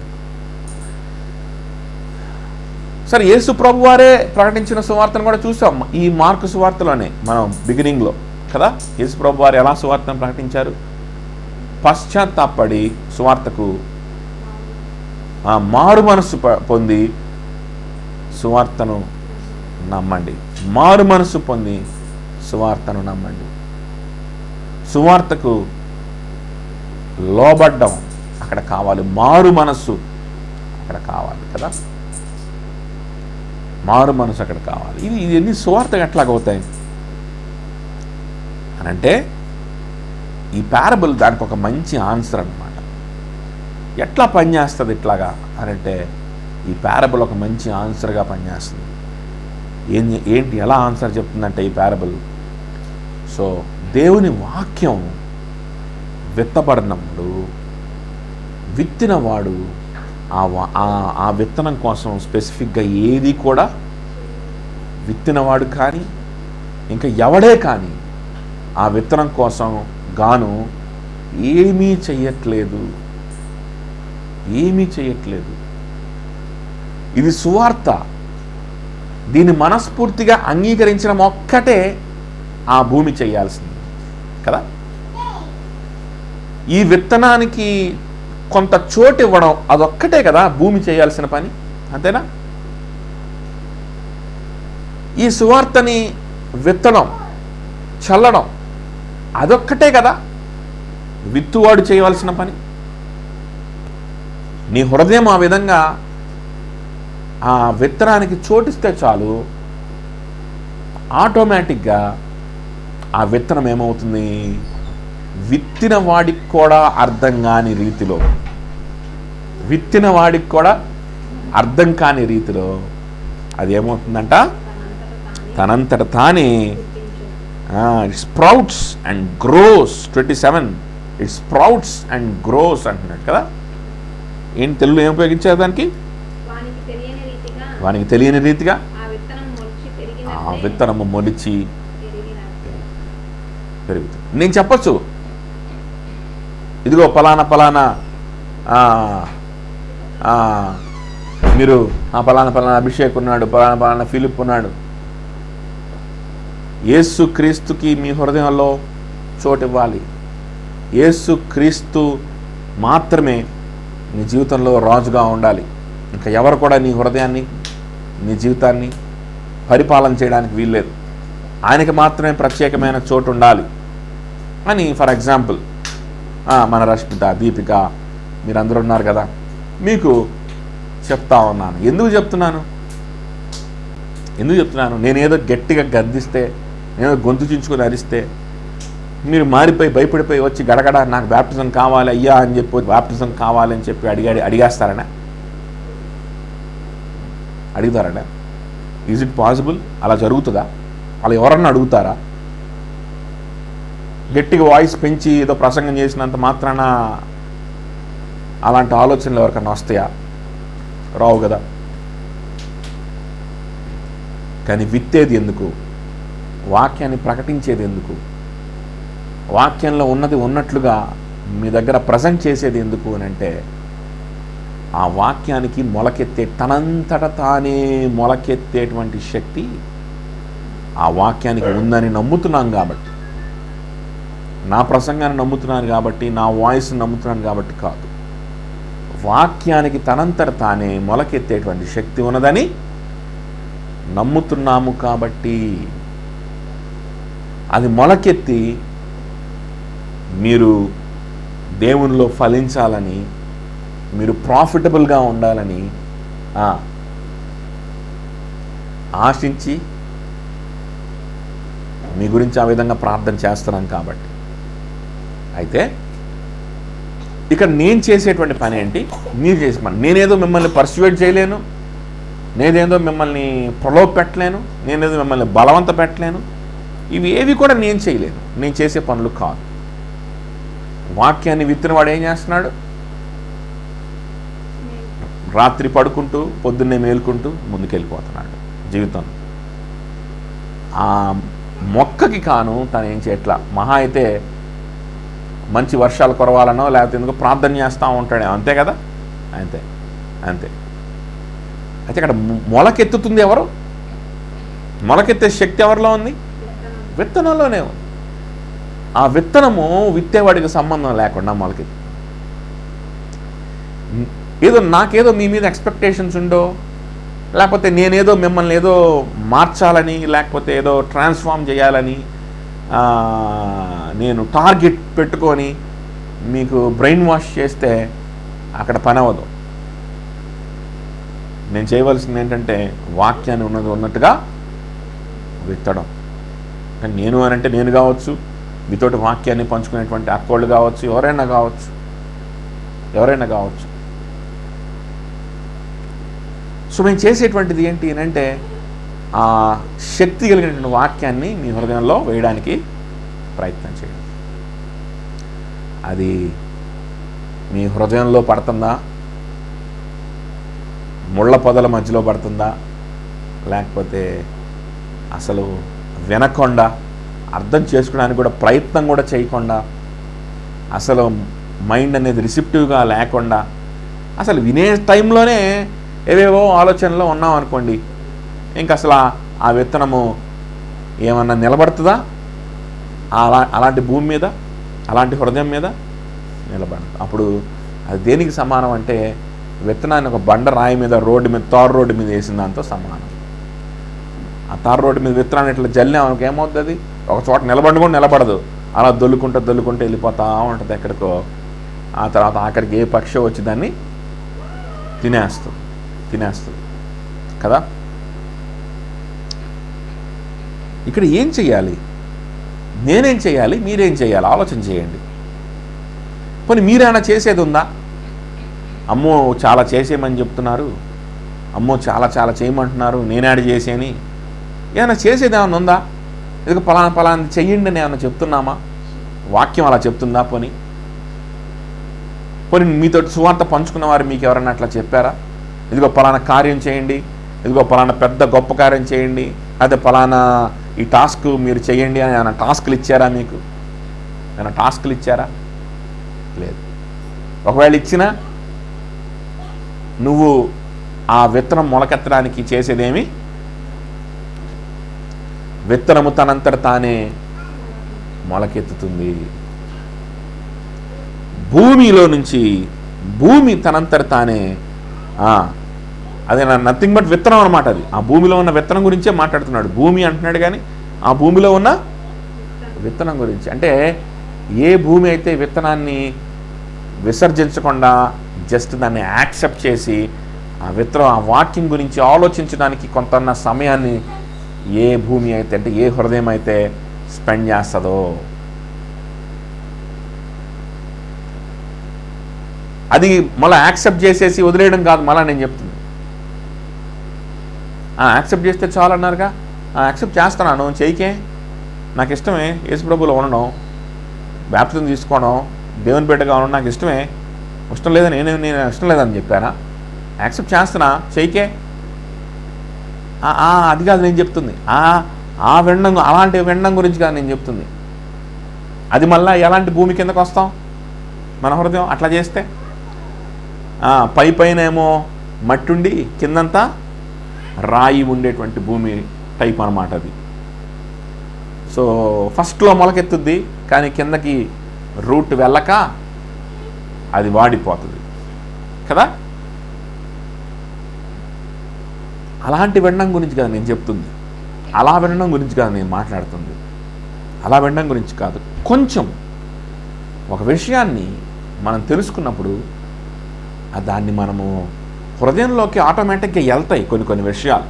సరే, యేసు ప్రభు వారే ప్రకటించిన సువార్తను కూడా చూసాం ఈ మార్కు సువార్తలోనే మనం బిగినింగ్లో కదా. యేసు ప్రభు వారు ఎలా సువార్తను ప్రకటించారు? పశ్చాత్తాపడి సువార్తకు మారు మనస్సు పొంది సువార్తను నమ్మండి. మారు మనస్సు పొంది సువార్తను నమ్మండి. సువార్తకు లోబడ్డం అక్కడ కావాలి, మారు మనస్సు అక్కడ కావాలి కదా, మారు మనసు అక్కడ కావాలి. ఇవన్నీ సువార్తగా ఎట్లాగవుతాయి అని అంటే, ఈ పారబుల్ దానికి ఒక మంచి ఆన్సర్ అన్నమాట. ఎట్లా పనిచేస్తుంది ఇట్లాగా అని అంటే, ఈ పారబుల్ ఒక మంచి ఆన్సర్గా పనిచేస్తుంది. ఏంటి ఎలా ఆన్సర్ చెప్తుందంటే ఈ పారబుల్, సో దేవుని వాక్యం విత్తబడినప్పుడు విత్తినవాడు ఆ విత్తనం కోసం స్పెసిఫిక్గా ఏది కూడా విత్తినవాడు కానీ ఇంకా ఎవడే కానీ ఆ విత్తనం కోసం గాను ఏమీ చెయ్యట్లేదు. ఇది సువార్త. దీన్ని మనస్ఫూర్తిగా అంగీకరించడం ఒక్కటే ఆ భూమి చేయాల్సింది కదా. ఈ విత్తనానికి కొంత చోటు ఇవ్వడం అదొక్కటే కదా భూమి చేయాల్సిన పని, అంతేనా? ఈ సువార్తని విత్తడం, చల్లడం అదొక్కటే కదా విత్తువాడు చేయవలసిన పని. నీ హృదయం ఆ విధంగా ఆ విత్తనానికి చోటిస్తే చాలు, ఆటోమేటిక్గా ఆ విత్తనం ఏమవుతుంది? విత్తిన వాడికి కూడా అర్థం కాని రీతిలో, విత్తిన వాడికి కూడా అర్థం కాని రీతిలో అది ఏమవుతుందంట? తనంతట తానే it sprouts and gross. 27 it sprouts and gross అంటున్నాడు కదా. ఏంటి తెలుగులో ఏం ఉపయోగించారు దానికి? వానికి తెలియని రీతిగా ఆ విత్తనము మొలిచి పెరుగుతుంది. నేను చెప్పచ్చు, ఇదిగో పలానా మీరు పలానా అభిషేక్ ఉన్నాడు, పలానా ఫిలిప్ ఉన్నాడు. యేసు క్రీస్తుకి మీ హృదయంలో చోటు ఇవ్వాలి. యేసు క్రీస్తు మాత్రమే నీ జీవితంలో రాజుగా ఉండాలి. ఇంకా ఎవరు కూడా నీ హృదయాన్ని, నీ జీవితాన్ని పరిపాలన చేయడానికి వీల్లేదు. ఆయనకి మాత్రమే ప్రత్యేకమైన చోటు ఉండాలి అని. ఫర్ ఎగ్జాంపుల్ మన రష్మిత, దీపిక మీరందరూ ఉన్నారు కదా, మీకు చెప్తా ఉన్నాను. ఎందుకు చెప్తున్నాను? నేనేదో గట్టిగా గద్దిస్తే, నేనేదో గొంతు చించుకొని అరిస్తే మీరు మారిపోయి భయపడిపోయి వచ్చి గడగడ నాకు బ్యాప్టిజం కావాలి అయ్యా అని చెప్పి, బ్యాప్టిజం కావాలని చెప్పి అడిగేస్తారనా? అడుగుతారనా? Is it possible? అలా జరుగుతుందా? అలా ఎవరన్నా అడుగుతారా? గట్టిగా వాయిస్ పెంచి ఏదో ప్రసంగం చేసినంత మాత్రాన అలాంటి ఆలోచనలు ఎవరికన్నా వస్తాయా? రావు కదా. కానీ విత్తేది ఎందుకు? వాక్యాన్ని ప్రకటించేది ఎందుకు? వాక్యంలో ఉన్నది ఉన్నట్లుగా మీ దగ్గర ప్రజెంట్ చేసేది ఎందుకు అని అంటే, ఆ వాక్యానికి మొలకెత్తే, తనంతట తానే మొలకెత్తేటువంటి శక్తి ఆ వాక్యానికి ఉందని నమ్ముతున్నాం కాబట్టి, నా ప్రసంగాన్ని నమ్ముతున్నాను కాబట్టి, నా వాయిస్ని నమ్ముతున్నాను కాబట్టి కాదు. వాక్యానికి తనంతట తానే మొలకెత్తేటువంటి శక్తి ఉన్నదని నమ్ముతున్నాము కాబట్టి, అది మొలకెత్తి మీరు దేవునిలో ఫలించాలని మీరు ప్రాఫిటబుల్గా ఉండాలని ఆశించి మీ గురించి ఆ విధంగా ప్రార్థన చేస్తున్నాం కాబట్టి. అయితే ఇక్కడ నేను చేసేటువంటి పని ఏంటి? మీరు చేసే పని. నేనేదో మిమ్మల్ని పర్సువేట్ చేయలేను, నేనేదో మిమ్మల్ని ప్రలోభ పెట్టలేను, నేనేదో మిమ్మల్ని బలవంత పెట్టలేను. ఇవి ఏవి కూడా నేను చేయలేను. నేను చేసే పనులు కాదు. వాక్యాన్ని విత్తిన వాడు ఏం చేస్తున్నాడు? రాత్రి పడుకుంటూ పొద్దున్నే మేలుకుంటూ ముందుకెళ్ళిపోతున్నాడు జీవితం. ఆ మొక్కకి కాను తను ఏం చేయట్లా. మహా అయితే మంచి వర్షాలు కురవాలనో లేకపోతే ఎందుకో ప్రార్థన చేస్తూ ఉంటాడే, అంతే కదా, అంతే అంతే. అయితే ఇక్కడ మొలకెత్తుతుంది ఎవరు? మొలకెత్తే శక్తి ఎవరిలో ఉంది? విత్తనంలోనే ఉంది. ఆ విత్తనము విత్తేవాడికి సంబంధం లేకుండా మొలకెత్తి, ఏదో నాకేదో మీ మీద ఎక్స్పెక్టేషన్స్ ఉండో, లేకపోతే నేనేదో మిమ్మల్ని ఏదో మార్చాలని, లేకపోతే ఏదో ట్రాన్స్ఫార్మ్ చేయాలని నేను టార్గెట్ పెట్టుకొని మీకు బ్రెయిన్ వాష్ చేస్తే అక్కడ పని అవ్వదు. నేను చేయవలసింది ఏంటంటే వాక్యాన్ని ఉన్నది ఉన్నట్టుగా విత్తడం. నేను అనంటే నేను కావచ్చు, మీతోటి వాక్యాన్ని పంచుకునేటువంటి అక్కోళ్ళు కావచ్చు, ఎవరైనా కావచ్చు. సో మేము చేసేటువంటిది ఏంటి అని అంటే ఆ శక్తి కలిగినటువంటి వాక్యాన్ని మీ హృదయంలో వేయడానికి ప్రయత్నం చేయండి. అది మీ హృదయంలో పడుతుందా, ముళ్ళ పొదల మధ్యలో పడుతుందా, లేకపోతే అసలు వినకుండా అర్థం చేసుకోవడానికి కూడా ప్రయత్నం కూడా చేయకుండా, అసలు మైండ్ అనేది రిసెప్టివ్గా లేకుండా, అసలు వినే టైంలోనే ఏవేవో ఆలోచనలో ఉన్నాం అనుకోండి, ఇంకా అసలు ఆ విత్తనము ఏమన్నా నిలబడుతుందా? అలాంటి భూమి మీద, అలాంటి హృదయం మీద నిలబడదు. అప్పుడు అది దేనికి సమానం అంటే విత్తనాన్ని ఒక బండ రాయి మీద తారు రోడ్డు మీద వేసిన దాంతో సమానం. ఆ తారు రోడ్డు మీద విత్తనాన్ని ఇట్లా జల్లినామనుకో ఏమవుతుంది? అది ఒక చోట కూడా నిలబడదు. అలా దొల్లుకుంటూ వెళ్ళిపోతూ ఉంటుంది ఎక్కడికో. ఆ తర్వాత ఆఖరికి ఏ పక్షి వచ్చి దాన్ని తినేస్తుంది కదా. ఇక్కడ ఏం చెయ్యాలి? నేనేం చేయాలి? మీరేం చేయాలి? ఆలోచన చేయండి. పోనీ మీరైనా చేసేది ఉందా? అమ్మో చాలా చేసేయమని చెప్తున్నారు, అమ్మో చాలా చేయమంటున్నారు, నేనాడు చేసేని. ఏమైనా చేసేది ఏమైనా ఉందా? ఇదిగో పలానా చెయ్యండి అని ఏమైనా చెప్తున్నామా? వాక్యం అలా చెప్తుందా? పోనీ మీతో సువార్త పంచుకున్న వారు మీకు ఎవరైనా అట్లా చెప్పారా? ఇదిగో పలానా కార్యం చేయండి, ఇదిగో పలానా పెద్ద గొప్ప కార్యం చేయండి, అదే పలానా ఈ టాస్క్ మీరు చేయండి అని ఏమైనా టాస్క్లు ఇచ్చారా? మీకు ఏమైనా టాస్క్లు ఇచ్చారా? లేదు. ఒకవేళ ఇచ్చినా నువ్వు ఆ విత్తనం మొలకెత్తడానికి చేసేదేమి? విత్తనము తనంతట తానే మొలకెత్తుతుంది. భూమిలో నుంచి భూమి తనంతట తానే, అదే నథింగ్ బట్ విత్తనం అనమాట. అది ఆ భూమిలో ఉన్న విత్తనం గురించే మాట్లాడుతున్నాడు. భూమి అంటున్నాడు కానీ ఆ భూమిలో ఉన్న విత్తనం గురించి. అంటే ఏ భూమి అయితే విత్తనాన్ని విసర్జించకుండా జస్ట్ దాన్ని యాక్సెప్ట్ చేసి ఆ వాక్యం గురించి ఆలోచించడానికి కొంత సమయాన్ని ఏ భూమి అయితే, అంటే ఏ హృదయం అయితే స్పెండ్ చేస్తుందో, అది మళ్ళీ యాక్సెప్ట్ చేసేసి వదిలేయడం కాదు. మళ్ళీ నేను చెప్తుంది యాక్సెప్ట్ చేస్తే చాలు అన్నారుగా. యాక్సెప్ట్ చేస్తున్నాను, చేయకే, నాకు ఇష్టమే యేసుప్రభువులో ఉండడం, బాప్తిజం తీసుకోవడం, దేవుని బిడ్డగా ఉండడం నాకు ఇష్టమే. ఇష్టం లేదని నేను ఇష్టం లేదని చెప్పానా? యాక్సెప్ట్ చేస్తున్నా, చేయకే. అది కాదు నేను చెప్తుంది. ఆ వినడం, అలాంటి వినడం గురించి కాదు నేను చెప్తుంది. అది మళ్ళీ ఎలాంటి భూమి కిందకు వస్తాం మన హృదయం అట్లా చేస్తే? పైన ఏమో మట్టి ఉండి కిందంతా రాయి ఉండేటువంటి భూమి టైప్ అన్నమాట అది. సో ఫస్ట్లో మొలకెత్తుద్ది, కానీ కిందకి రూట్ వెళ్ళక అది వాడిపోతుంది కదా. అలాంటి వినడం గురించి కాదు నేను చెప్తుంది, అలా వినడం గురించి కాదు నేను మాట్లాడుతుంది, అలా వినడం గురించి కాదు. కొంచెం ఒక విషయాన్ని మనం తెలుసుకున్నప్పుడు దాన్ని మనము హృదయంలోకి ఆటోమేటిక్గా వెళ్తాయి కొన్ని విషయాలు.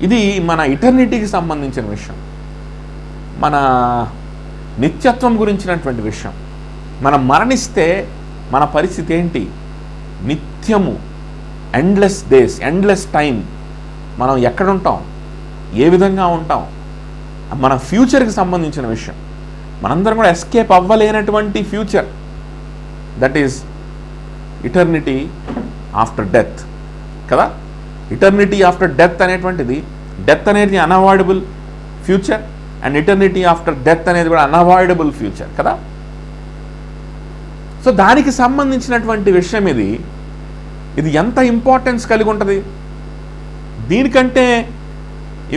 ఇది మన ఇటర్నిటీకి సంబంధించిన విషయం, మన నిత్యత్వం గురించినటువంటి విషయం. మనం మరణిస్తే మన పరిస్థితి ఏంటి? నిత్యము, ఎండ్లెస్ డేస్, ఎండ్లెస్ టైం మనం ఎక్కడుంటాం, ఏ విధంగా ఉంటాం, మన ఫ్యూచర్కి సంబంధించిన విషయం. మనందరం కూడా ఎస్కేప్ అవ్వలేనటువంటి future, that is eternity after death కదా. ఇటర్నిటీ ఆఫ్టర్ డెత్ అనేటువంటిది, డెత్ అనేది unavoidable future, and eternity after death అనేది కూడా అన్అవాయిడబుల్ ఫ్యూచర్ కదా. సో దానికి సంబంధించినటువంటి విషయం ఇది ఎంత ఇంపార్టెన్స్ కలిగి ఉంటుంది. దీనికంటే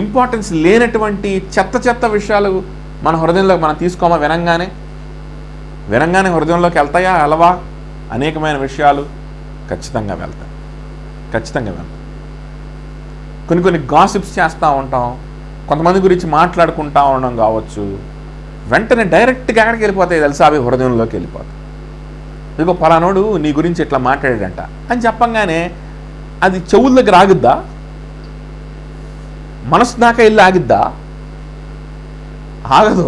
ఇంపార్టెన్స్ లేనటువంటి చెత్త విషయాలు మన హృదయంలో మనం తీసుకోమా? వినంగానే హృదయంలోకి వెళ్తాయా? అలవా? అనేకమైన విషయాలు ఖచ్చితంగా వెళ్తాయి. కొన్ని గాసిప్స్ చేస్తూ ఉంటాం, కొంతమంది గురించి మాట్లాడుకుంటూ ఉండడం కావచ్చు, వెంటనే డైరెక్ట్గా ఎక్కడికి వెళ్ళిపోతాయి తెలుసా? అవి హృదయంలోకి వెళ్ళిపోతాయి. ఇదిగో పలానోడు నీ గురించి ఇట్లా మాట్లాడాడంట అని చెప్పంగానే అది చెవుల దగ్గర ఆగిద్దా? మనసు దాకా వెళ్ళి ఆగిద్దా? ఆగదు.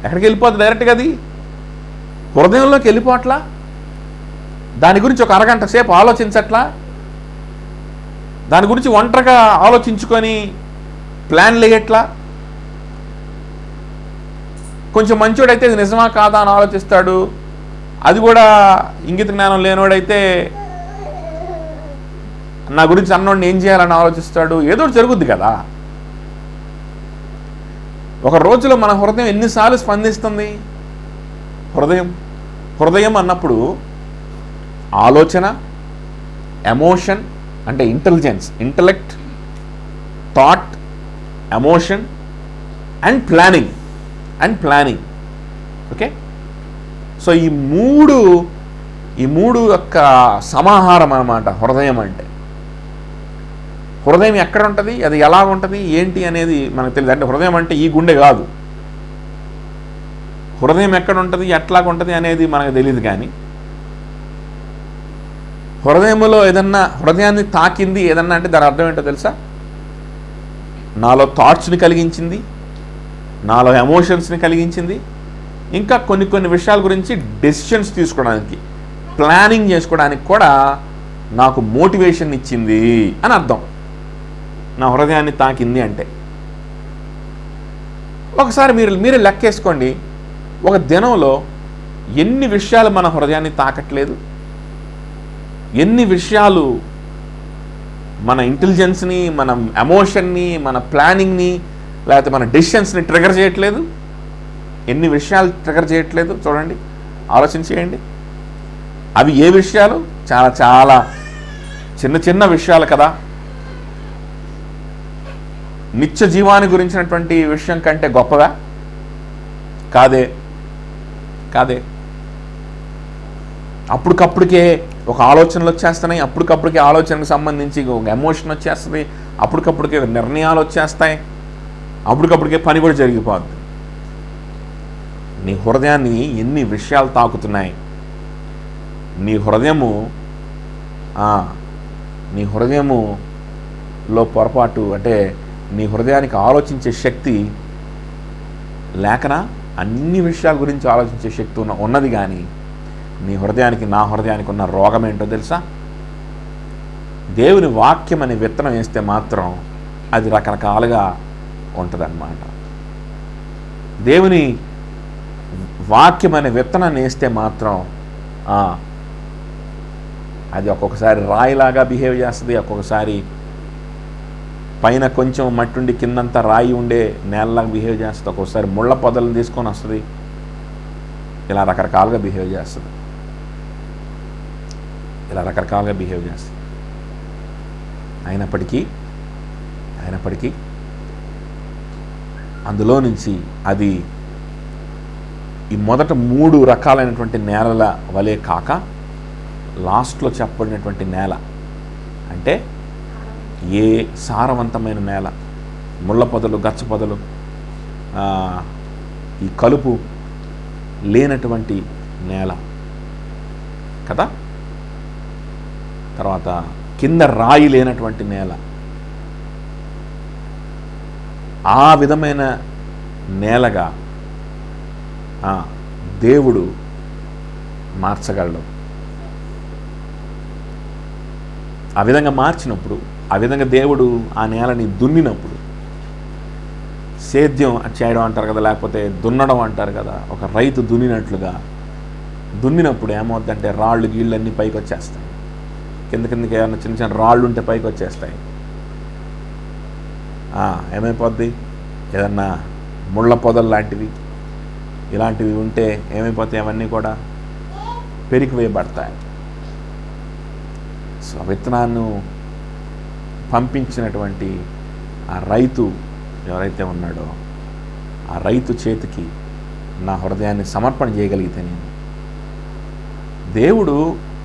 ఎక్కడికి వెళ్ళిపోతుంది? డైరెక్ట్గా అది హృదయంలోకి వెళ్ళిపోవట్లా. దాని గురించి ఒక అరగంట సేపు ఆలోచించట్లా, దాని గురించి ఒంటరిగా ఆలోచించుకొని ప్లాన్లు వేయట్లా. కొంచెం మంచోడైతే ఇది నిజమా కాదా అని ఆలోచిస్తాడు. అది కూడా ఇంగిత జ్ఞానం లేనోడైతే నా గురించి అన్నోడిని ఏం చేయాలని ఆలోచిస్తాడు. ఏదో జరుగుద్ది కదా. ఒక రోజులో మన హృదయం ఎన్నిసార్లు స్పందిస్తుంది? హృదయం అన్నప్పుడు ఆలోచన, ఎమోషన్ అంటే intellect, thought, emotion and planning. Okay. So ఈ మూడు యొక్క సమాహారం అన్నమాట హృదయం అంటే. హృదయం ఎక్కడ ఉంటుంది, అది ఎలా ఉంటుంది, ఏంటి అనేది మనకు తెలియదు. అంటే హృదయం అంటే ఈ గుండె కాదు. హృదయం ఎక్కడ ఉంటుంది, ఎట్లాగుంటుంది అనేది మనకు తెలియదు. కానీ హృదయంలో ఏదన్నా, హృదయాన్ని తాకింది ఏదన్నా అంటే దాని అర్థం ఏంటో తెలుసా? నాలో థాట్స్ని కలిగించింది, నాలో ఎమోషన్స్ని కలిగించింది, ఇంకా కొన్ని విషయాల గురించి డెసిషన్స్ తీసుకోవడానికి, ప్లానింగ్ చేసుకోవడానికి కూడా నాకు మోటివేషన్ ఇచ్చింది అని అర్థం. నా హృదయాన్ని తాకింది అంటే ఒకసారి మీరే లెక్కేసుకోండి, ఒక దినంలో ఎన్ని విషయాలు మన హృదయాన్ని తాకట్లేదు, ఎన్ని విషయాలు మన ఇంటెలిజెన్స్ని, మన ఎమోషన్ని, మన ప్లానింగ్ని, లేకపోతే మన డెసిషన్స్ని ట్రిగర్ చేయట్లేదు. ఎన్ని విషయాలు ట్రిగర్ చేయట్లేదు చూడండి, ఆలోచించేయండి. అవి ఏ విషయాలు? చాలా చాలా చిన్న విషయాలు కదా. నిత్య జీవాన్ని గురించినటువంటి విషయం కంటే గొప్పగా కాదే. అప్పటికప్పుడికే ఒక ఆలోచనలు వచ్చేస్తున్నాయి, అప్పటికప్పుడికే ఆలోచనకు సంబంధించి ఒక ఎమోషన్ వచ్చేస్తుంది, అప్పటికప్పుడికే నిర్ణయాలు వచ్చేస్తాయి, అప్పటికప్పుడికే పని కూడా జరిగిపోద్ది. నీ హృదయాన్ని ఎన్ని విషయాలు తాకుతున్నాయి? నీ హృదయములో పొరపాటు అంటే నీ హృదయానికి ఆలోచించే శక్తి లేకనా? అన్ని విషయాల గురించి ఆలోచించే శక్తి ఉన్నది. కానీ నీ హృదయానికి, నా హృదయానికి ఉన్న రోగం ఏంటో తెలుసా? దేవుని వాక్యం అనే విత్తనం వేస్తే మాత్రం అది రకరకాలుగా ఉంటుందన్నమాట. దేవుని వాక్యం అనే విత్తనాన్ని వేస్తే మాత్రం అది ఒక్కొక్కసారి రాయిలాగా బిహేవ్ చేస్తుంది, ఒక్కొక్కసారి పైన కొంచెం మట్టుండి కిందంతా రాయి ఉండే నేలలాగా బిహేవ్ చేస్తుంది, ఒక్కొక్కసారి ముళ్ళ పొదలను తీసుకొని వస్తుంది. ఇలా రకరకాలుగా బిహేవ్ చేస్తుంది. అయినప్పటికీ అందులో నుంచి అది ఈ మొదట 3 రకాలైనటువంటి నేలల వలె కాక లాస్ట్లో చెప్పబడినటువంటి నేల అంటే ఏ సారవంతమైన నేల, ముళ్ళ పొదలు, గచ్చ పొదలు, ఈ కలుపు లేనటువంటి నేల, కదా. తర్వాత కింద రాయి లేనటువంటి నేల, ఆ విధమైన నేలగా దేవుడు మార్చగలడు. ఆ విధంగా మార్చినప్పుడు, ఆ విధంగా దేవుడు ఆ నేలని దున్నినప్పుడు, సేద్యం చేయడం అంటారు కదా, లేకపోతే దున్నడం అంటారు కదా, ఒక రైతు దున్నినట్లుగా దున్నినప్పుడు ఏమవుతుందంటే రాళ్ళు గీళ్ళన్నీ పైకి వచ్చేస్తాయి. కిందకి ఏమైనా చిన్న చిన్న రాళ్ళు ఉంటే పైకి వచ్చేస్తాయి. ఏమైపోద్ది, ఏదన్నా ముళ్ళ పొదలు లాంటివి ఇలాంటివి ఉంటే ఏమైపోతాయి, అవన్నీ కూడా పెరికి వేయబడతాయి. సో విత్తనాన్ని పంపించినటువంటి ఆ రైతు ఎవరైతే ఉన్నాడో, ఆ రైతు చేతికి నా హృదయాన్ని సమర్పణ చేయగలిగితే నేను, దేవుడు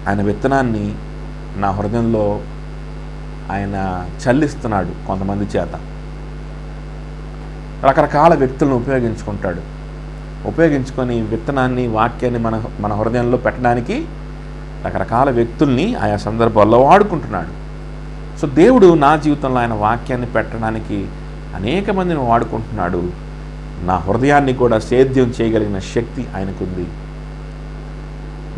ఆయన విత్తనాన్ని నా హృదయంలో ఆయన చల్లిస్తున్నాడు. కొంతమంది చేత రకరకాల వ్యక్తులను ఉపయోగించుకొని విత్తనాన్ని, వాక్యాన్ని మన హృదయంలో పెట్టడానికి రకరకాల వ్యక్తుల్ని ఆయా సందర్భాల్లో వాడుకుంటున్నాడు. సో దేవుడు నా జీవితంలో ఆయన వాక్యాన్ని పెట్టడానికి అనేక మందిని వాడుకుంటున్నాడు. నా హృదయాన్ని కూడా సేద్యం చేయగలిగిన శక్తి ఆయనకుంది.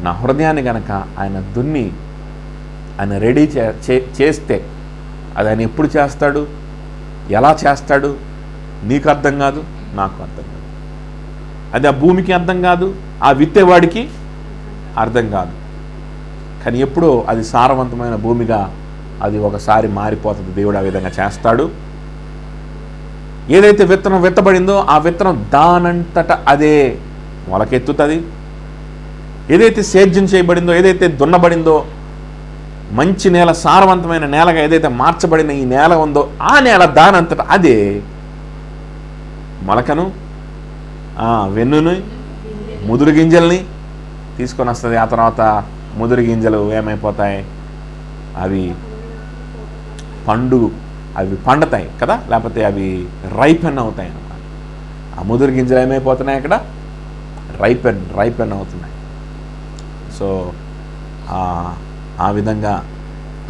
నా హృదయాన్ని గనక ఆయన దున్ని ఆయన రెడీ చేస్తే, అది ఆయన ఎప్పుడు చేస్తాడు, ఎలా చేస్తాడు, నీకు అర్థం కాదు, నాకు అర్థం కాదు. అది ఆ భూమికి అర్థం కాదు, ఆ విత్తేవాడికి అర్థం కాదు. కానీ ఎప్పుడో అది సారవంతమైన భూమిగా అది ఒకసారి మారిపోతుంది. దేవుడు ఆ విధంగా చేస్తాడు. ఏదైతే విత్తనం విత్తబడిందో ఆ విత్తనం దానంతట అదే మొలకెత్తుతుంది. ఏదైతే సేద్యం చేయబడిందో, ఏదైతే దున్నబడిందో, మంచి నేల, సారవంతమైన నేలగా ఏదైతే మార్చబడిన ఈ నేల ఉందో, ఆ నేల దానంతట అదే మొలకను, వెన్నుని, ముదురు గింజల్ని తీసుకొని వస్తుంది. ఆ తర్వాత ముదురు గింజలు ఏమైపోతాయి, అవి పండుతాయి కదా, లేకపోతే అవి రైపెన్ అవుతాయి అన్నమాట. ఆ ముదురు గింజలు ఏమైపోతున్నాయి, అక్కడ రైపెన్ అవుతున్నాయి. సో ఆ విధంగా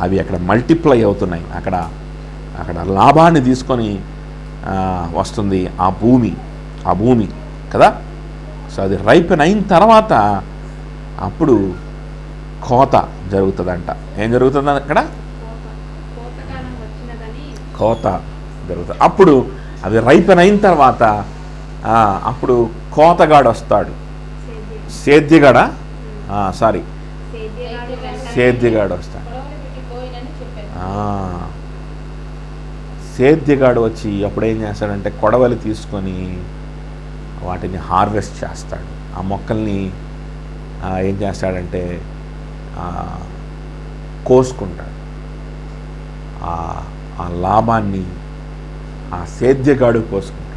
అవి అక్కడ మల్టిప్లై అవుతున్నాయి. అక్కడ లాభాన్ని తీసుకొని వస్తుంది ఆ భూమి కదా. సో అది రైపెన్ అయిన తర్వాత అప్పుడు కోత జరుగుతుందంట. ఏం జరుగుతుంది అక్కడ? కోత జరుగుతుంది. అప్పుడు అది రైపెన్ అయిన తర్వాత అప్పుడు కోతగాడు వస్తాడు. సేద్యగాడు వస్తాడు. సేద్యగాడు వచ్చి అప్పుడు ఏం చేస్తాడంటే కొడవలి తీసుకొని వాటిని హార్వెస్ట్ చేస్తాడు. ఆ మొక్కల్ని ఏం చేస్తాడంటే కోసుకుంటాడు. ఆ లాభాన్ని ఆ సేద్యగాడు కోసుకుంటాడు.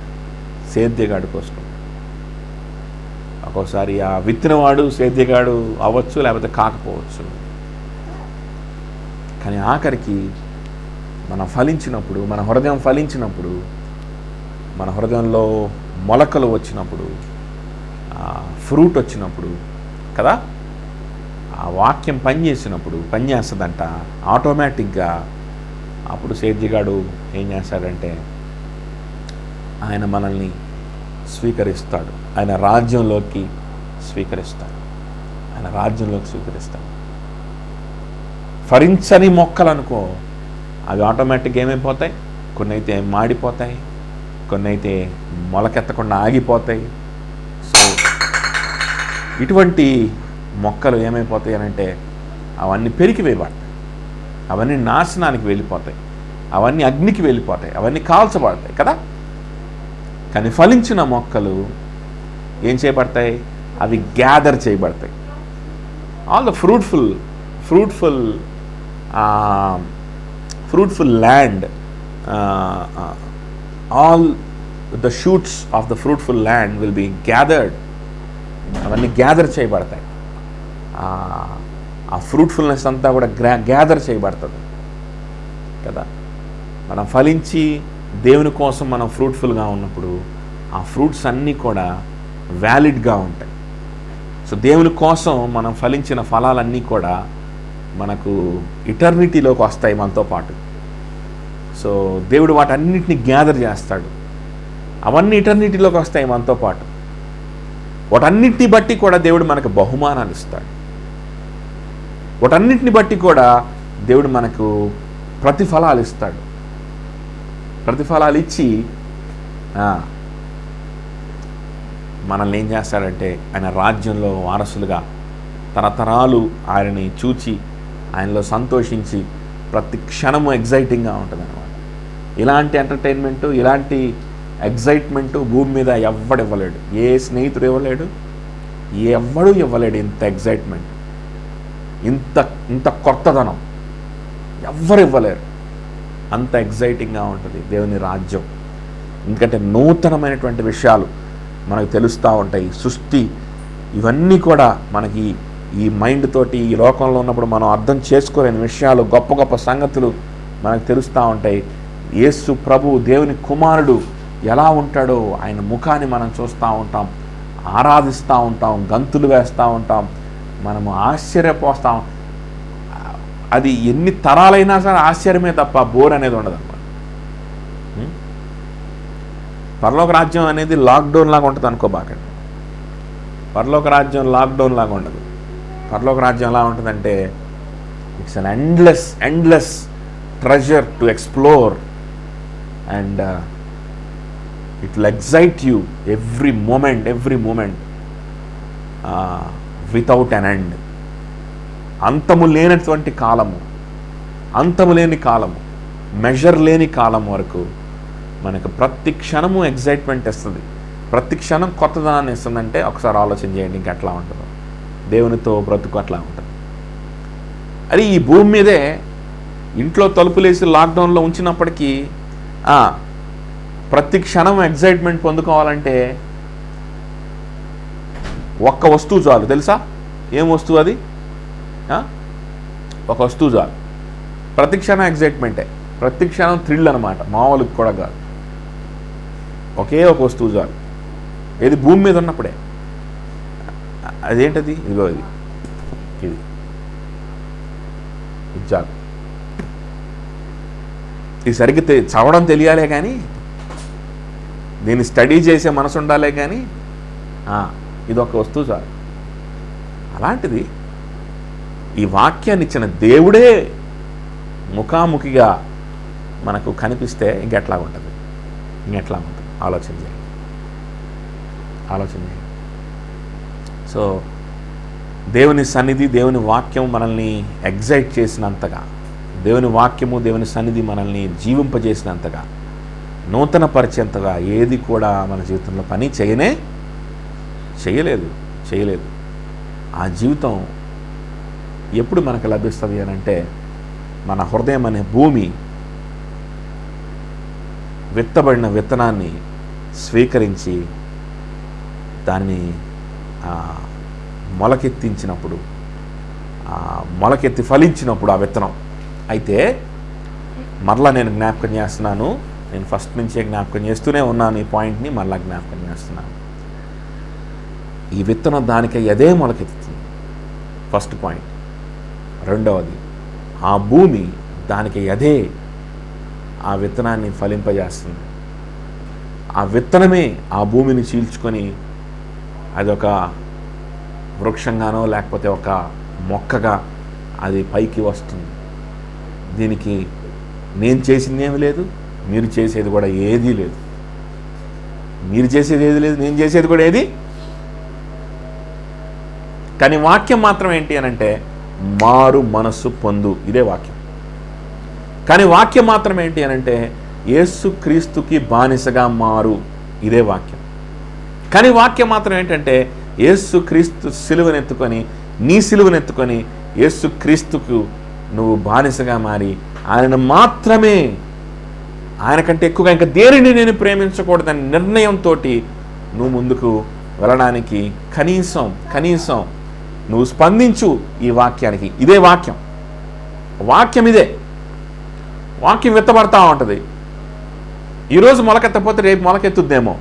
ఒక్కోసారి ఆ విత్తినవాడు సేద్యగాడు అవ్వచ్చు, లేకపోతే కాకపోవచ్చు. కానీ ఆఖరికి మనం ఫలించినప్పుడు, మన హృదయం ఫలించినప్పుడు, మన హృదయంలో మొలకలు వచ్చినప్పుడు, ఫ్రూట్ వచ్చినప్పుడు కదా, ఆ వాక్యం పనిచేస్తుందంట ఆటోమేటిక్గా. అప్పుడు సేద్యగాడు ఏం చేస్తాడంటే ఆయన మనల్ని స్వీకరిస్తాడు. ఆయన రాజ్యంలోకి స్వీకరిస్తాడు. ఫలించని మొక్కలు అనుకో, అవి ఆటోమేటిక్గా ఏమైపోతాయి, కొన్ని అయితే మాడిపోతాయి, కొన్ని అయితే మొలకెత్తకుండా ఆగిపోతాయి. సో ఇటువంటి మొక్కలు ఏమైపోతాయి అంటే అవన్నీ పెరికి వేయబడతాయి, అవన్నీ నాశనానికి వెళ్ళిపోతాయి, అవన్నీ అగ్నికి వెళ్ళిపోతాయి, అవన్నీ కాల్చబడతాయి కదా. కానీ ఫలించిన మొక్కలు ఏం చేయబడతాయి, అవి గ్యాదర్ చేయబడతాయి. All the fruitful land, all the shoots of the fruitful land will be gathered. అవన్నీ గ్యాదర్ చేయబడతాయి. ఆ ఫ్రూట్ఫుల్నెస్ అంతా కూడా గ్యాదర్ చేయబడుతుంది కదా. మనం ఫలించి దేవుని కోసం మనం ఫ్రూట్ఫుల్గా ఉన్నప్పుడు ఆ ఫ్రూట్స్ అన్నీ కూడా వ్యాలిడ్గా ఉంటాయి. సో దేవుని కోసం మనం ఫలించిన ఫలాలన్నీ కూడా మనకు ఇటర్నిటీలోకి వస్తాయి మనతో పాటు. సో దేవుడు వాటన్నిటిని గ్యాదర్ చేస్తాడు, అవన్నీ ఇటర్నిటీలోకి వస్తాయి మనతో పాటు. వాటన్నిటిని బట్టి కూడా దేవుడు మనకు బహుమానాలు ఇస్తాడు. వాటన్నిటిని బట్టి కూడా దేవుడు మనకు ప్రతిఫలాలు ఇస్తాడు. ప్రతిఫలాలు ఇచ్చి మనల్ని ఏం చేస్తాడంటే ఆయన రాజ్యంలో వారసులుగా తరతరాలు ఆయనని చూచి ఆయనలో సంతోషించి ప్రతి క్షణము ఎగ్జైటింగ్గా ఉంటుంది అన్నమాట. ఇలాంటి ఎంటర్టైన్మెంటు, ఇలాంటి ఎగ్జైట్మెంటు భూమి మీద ఎవ్వడు ఇవ్వలేడు. ఏ స్నేహితుడు ఇవ్వలేడు, ఎవ్వడూ ఇవ్వలేడు. ఇంత ఎగ్జైట్మెంట్, ఇంత కొత్తదనం ఎవ్వరు ఇవ్వలేరు. అంత ఎగ్జైటింగ్గా ఉంటుంది దేవుని రాజ్యం. ఎందుకంటే నూతనమైనటువంటి విషయాలు మనకు తెలుస్తూ ఉంటాయి. సృష్టి ఇవన్నీ కూడా మనకి ఈ మైండ్ తోటి ఈ లోకంలో ఉన్నప్పుడు మనం అర్థం చేసుకోలేని విషయాలు, గొప్ప గొప్ప సంగతులు మనకు తెలుస్తూ ఉంటాయి. యేసు ప్రభు దేవుని కుమారుడు ఎలా ఉంటాడో ఆయన ముఖాన్ని మనం చూస్తూ ఉంటాం, ఆరాధిస్తూ ఉంటాం, గంతులు వేస్తూ ఉంటాం, మనము ఆశ్చర్యపోస్తాం. అది ఎన్ని తరాలైనా సరే ఆశ్చర్యమే తప్ప బోర్ అనేది ఉండదు అన్నమాట. పరలోక రాజ్యం అనేది లాక్డౌన్ లాగా ఉంటుంది అనుకోబాకండి. పరలోక రాజ్యం లాక్డౌన్ లాగా ఉండదు. పరలోక రాజ్యం ఎలా ఉంటుందంటే it's an endless treasure to explore and it will excite you every moment without an end. అంతము లేనటువంటి కాలము, అంతము లేని కాలము, మెజర్ లేని కాలం వరకు మనకు ప్రతి క్షణము ఎగ్జైట్మెంట్ ఇస్తుంది, ప్రతి క్షణం కొత్తదనాన్ని ఇస్తుందంటే ఒకసారి ఆలోచన చేయండి ఇంకెట్లా ఉంటుందో. దేవునితో బ్రతుకు అట్లా ఉంటుంది. అది ఈ భూమి మీదే ఇంట్లో తలుపులేసి లాక్డౌన్లో ఉంచినప్పటికీ ప్రతి క్షణం ఎగ్జైట్మెంట్ పొందుకోవాలంటే ఒక్క వస్తువు చాలు. తెలుసా ఏం వస్తువు అది? ఒక వస్తువు చాలు. ప్రతి క్షణం ఎగ్జైట్మెంటే, ప్రతి క్షణం థ్రిల్ అనమాట, మామూలుగా కూడా కాదు. ఒకే ఒక వస్తువు చాలు. ఏది? భూమి మీద ఉన్నప్పుడే. అదేంటది? ఇదిగో ఇది చాలు. ఇది సరిగ్గా చదవడం తెలియాలే కానీ, దీన్ని స్టడీ చేసే మనసు ఉండాలే కానీ ఇది ఒక వస్తువు చాలు. అలాంటిది ఈ వాక్యాన్ని ఇచ్చిన దేవుడే ముఖాముఖిగా మనకు కనిపిస్తే ఇంకెట్లా ఉంటుంది? ఆలోచన చేయండి. సో దేవుని సన్నిధి, దేవుని వాక్యం మనల్ని ఎగ్జైట్ చేసినంతగా, దేవుని వాక్యము, దేవుని సన్నిధి మనల్ని జీవింపజేసినంతగా, నూతన పరిచేంతగా ఏది కూడా మన జీవితంలో పని చేయలేదు. ఆ జీవితం ఎప్పుడు మనకు లభిస్తుంది అని అంటే, మన హృదయం అనే భూమి విత్తబడిన విత్తనాన్ని స్వీకరించి దాన్ని మొలకెత్తించినప్పుడు, మొలకెత్తి ఫలించినప్పుడు ఆ విత్తనం. అయితే మరలా నేను జ్ఞాపకం చేస్తున్నాను, నేను ఫస్ట్ నుంచే జ్ఞాపకం చేస్తూనే ఉన్నాను, ఈ పాయింట్ని మరలా జ్ఞాపకం చేస్తున్నాను. ఈ విత్తనం దానికి అదే మొలకెత్తుతుంది, ఫస్ట్ పాయింట్. రెండవది, ఆ భూమి దానికి అదే ఆ విత్తనాన్ని ఫలింపజేస్తుంది. ఆ విత్తనమే ఆ భూమిని చీల్చుకొని అదొక వృక్షంగానో లేకపోతే ఒక మొక్కగా అది పైకి వస్తుంది. దీనికి నేను చేసింది ఏమీ లేదు, మీరు చేసేది కూడా ఏదీ లేదు. మీరు చేసేది ఏది లేదు, నేను చేసేది కూడా ఏది. కానీ వాక్యం మాత్రం ఏంటి అని అంటే, మారు మనస్సు పొందు, ఇదే వాక్యం. కానీ వాక్యం మాత్రం ఏంటి అని అంటే, యేసు క్రీస్తుకి బానిసగా మారు, ఇదే వాక్యం. కానీ వాక్యం మాత్రం ఏంటంటే, యేసు క్రీస్తు సిలువనెత్తుకొని, నీ సిలువనెత్తుకొని యేసు క్రీస్తుకు నువ్వు బానిసగా మారి ఆయనను మాత్రమే, ఆయనకంటే ఎక్కువగా ఇంకా దేనిని నేను ప్రేమించకూడదని నిర్ణయంతో నువ్వు ముందుకు వెళ్ళడానికి కనీసం నువ్వు స్పందించు ఈ వాక్యానికి. ఇదే వాక్యం ఇదే. వాక్యం విత్తబడతా ఉంటుంది. ఈరోజు మొలకెత్తపోతే రేపు మొలకెత్తుద్దేమో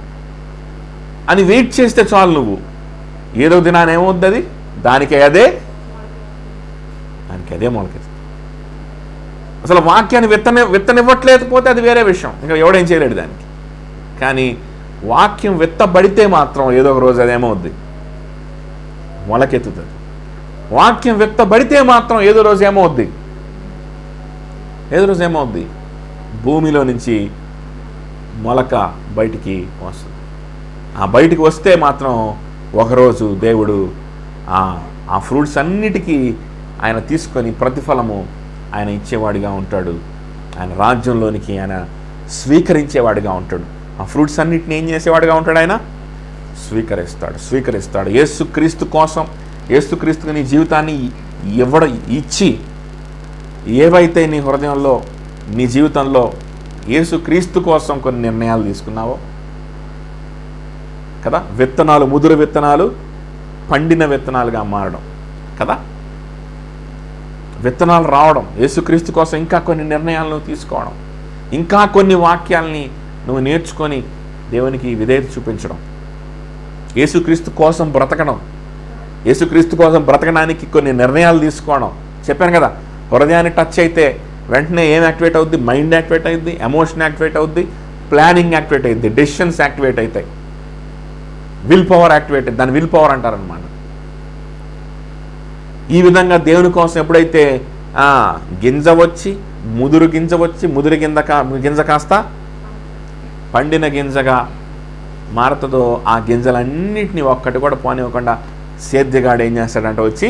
అని వెయిట్ చేస్తే చాలు. నువ్వు ఏదో దినాన్ని ఏమవుద్ది, అది దానికి అదే మొలకెత్తుతుంది. అసలు వాక్యాన్ని విత్తనివ్వట్లేకపోతే అది వేరే విషయం, ఇంకా ఎవడేం చేయలేడు దానికి. కానీ వాక్యం విత్తబడితే మాత్రం ఏదో ఒక రోజు అదేమవుద్ది, మొలకెత్తుతుంది. వాక్యం విత్తబడితే మాత్రం ఏదో రోజు ఏమవుద్ది, భూమిలో నుంచి మొలక బయటికి వస్తుంది. ఆ బయటికి వస్తే మాత్రం ఒకరోజు దేవుడు ఆ ఫ్రూట్స్ అన్నిటికీ ఆయన తీసుకొని ప్రతిఫలము ఆయన ఇచ్చేవాడిగా ఉంటాడు. ఆయన రాజ్యంలోనికి ఆయన స్వీకరించేవాడిగా ఉంటాడు. ఆ ఫ్రూట్స్ అన్నిటిని ఏం చేసేవాడిగా ఉంటాడు, ఆయన స్వీకరిస్తాడు. యేసుక్రీస్తు కోసం, యేసుక్రీస్తుకు నీ జీవితాన్ని ఇచ్చి, ఏవైతే నీ హృదయంలో, నీ జీవితంలో యేసుక్రీస్తు కోసం కొన్ని నిర్ణయాలు తీసుకున్నావో కదా, విత్తనాలు, ముదురు విత్తనాలు పండిన విత్తనాలుగా మారడం కదా, విత్తనాలు రావడం, యేసుక్రీస్తు కోసం ఇంకా కొన్ని నిర్ణయాలను తీసుకోవడం, ఇంకా కొన్ని వాక్యాలని నువ్వు నేర్చుకొని దేవునికి విధేయత చూపించడం, యేసుక్రీస్తు కోసం బ్రతకడం, యేసుక్రీస్తు కోసం బ్రతకడానికి కొన్ని నిర్ణయాలు తీసుకోవడం. చెప్పాను కదా, హృదయాన్ని టచ్ అయితే వెంటనే ఏం యాక్టివేట్ అవుద్ది, మైండ్ యాక్టివేట్ అవుద్ది, ఎమోషన్ యాక్టివేట్ అవుద్ది, ప్లానింగ్ యాక్టివేట్ అవుద్ది, డెసిషన్స్ యాక్టివేట్ అవుతాయి, విల్ పవర్ యాక్టివేట్, దాన్ని విల్ పవర్ అంటారనమాట. ఈ విధంగా దేవుని కోసం ఎప్పుడైతే గింజ వచ్చి, ముదురు గింజ కాస్త పండిన గింజగా మారుతుందో, ఆ గింజలన్నింటినీ ఒక్కటి కూడా పోనివ్వకుండా సేద్యగాడు ఏం చేస్తాడంటే వచ్చి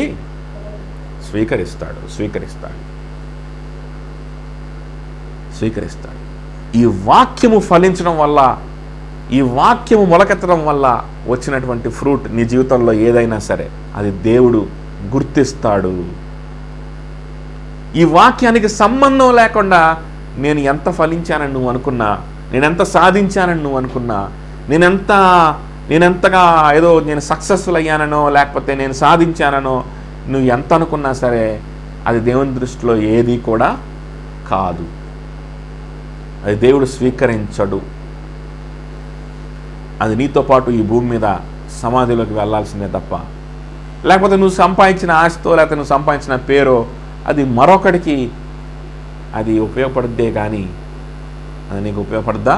స్వీకరిస్తాడు. ఈ వాక్యము ఫలించడం వల్ల, ఈ వాక్యము మొలకెత్తడం వల్ల వచ్చినటువంటి ఫ్రూట్ నీ జీవితంలో ఏదైనా సరే అది దేవుడు గుర్తిస్తాడు. ఈ వాక్యానికి సంబంధం లేకుండా నేను ఎంత ఫలించానని నువ్వు అనుకున్నా, నేనెంత సాధించానని నువ్వు అనుకున్నా, నేనెంతగా ఏదో నేను సక్సెస్ఫుల్ అయ్యాననో లేకపోతే నేను సాధించాననో నువ్వు ఎంత అనుకున్నా సరే అది దేవుని దృష్టిలో ఏది కూడా కాదు. అది దేవుడు స్వీకరించడు. అది నీతో పాటు ఈ భూమి మీద సమాధిలోకి వెళ్ళాల్సిందే తప్ప, లేకపోతే నువ్వు సంపాదించిన ఆస్తో లేకపోతే నువ్వు సంపాదించిన పేరో అది మరొకడికి అది ఉపయోగపడుద్దే కానీ అది నీకు ఉపయోగపడదు.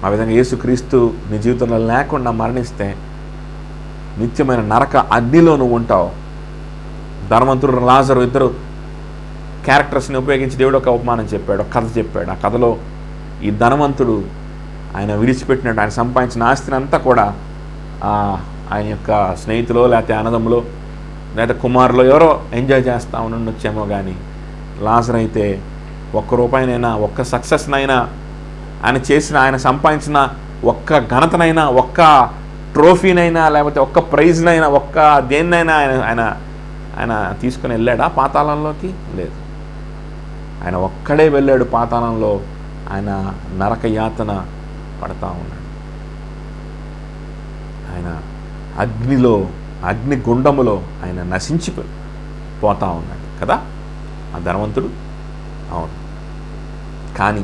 ఆ విధంగా యేసుక్రీస్తు నీ జీవితంలో లేకుండా మరణిస్తే నిత్యమైన నరక అగ్నిలో నువ్వు ఉంటావు. ధనవంతుడు లాజరు ఇద్దరు క్యారెక్టర్స్ని ఉపయోగించి దేవుడు ఒక ఉపమానం చెప్పాడు, ఒక కథ చెప్పాడు. ఆ కథలో ఈ ధనవంతుడు ఆయన విడిచిపెట్టినట్టు ఆయన సంపాదించిన ఆస్తిని అంతా కూడా ఆయన యొక్క స్నేహితులో లేకపోతే అన్నదమ్ములో లేకపోతే కుమారులో ఎవరో ఎంజాయ్ చేస్తూ ఉండొచ్చేమో, కానీ లాజర్ అయితే ఒక్క రూపాయినైనా, ఒక్క సక్సెస్నైనా, ఆయన సంపాదించిన ఒక్క ఘనతనైనా, ఒక్క ట్రోఫీనైనా, లేకపోతే ఒక్క ప్రైజ్నైనా, ఒక్క దేన్నైనా ఆయన తీసుకుని వెళ్ళాడా పాతాళంలోకి? లేదు. ఆయన ఒక్కడే వెళ్ళాడు పాతాళంలో. ఆయన నరక యాతన పడతా ఉన్నాడు. ఆయన అగ్నిగుండములో ఆయన నశించిపోతా ఉన్నాడు కదా ఆ ధనవంతుడు. అవును. కానీ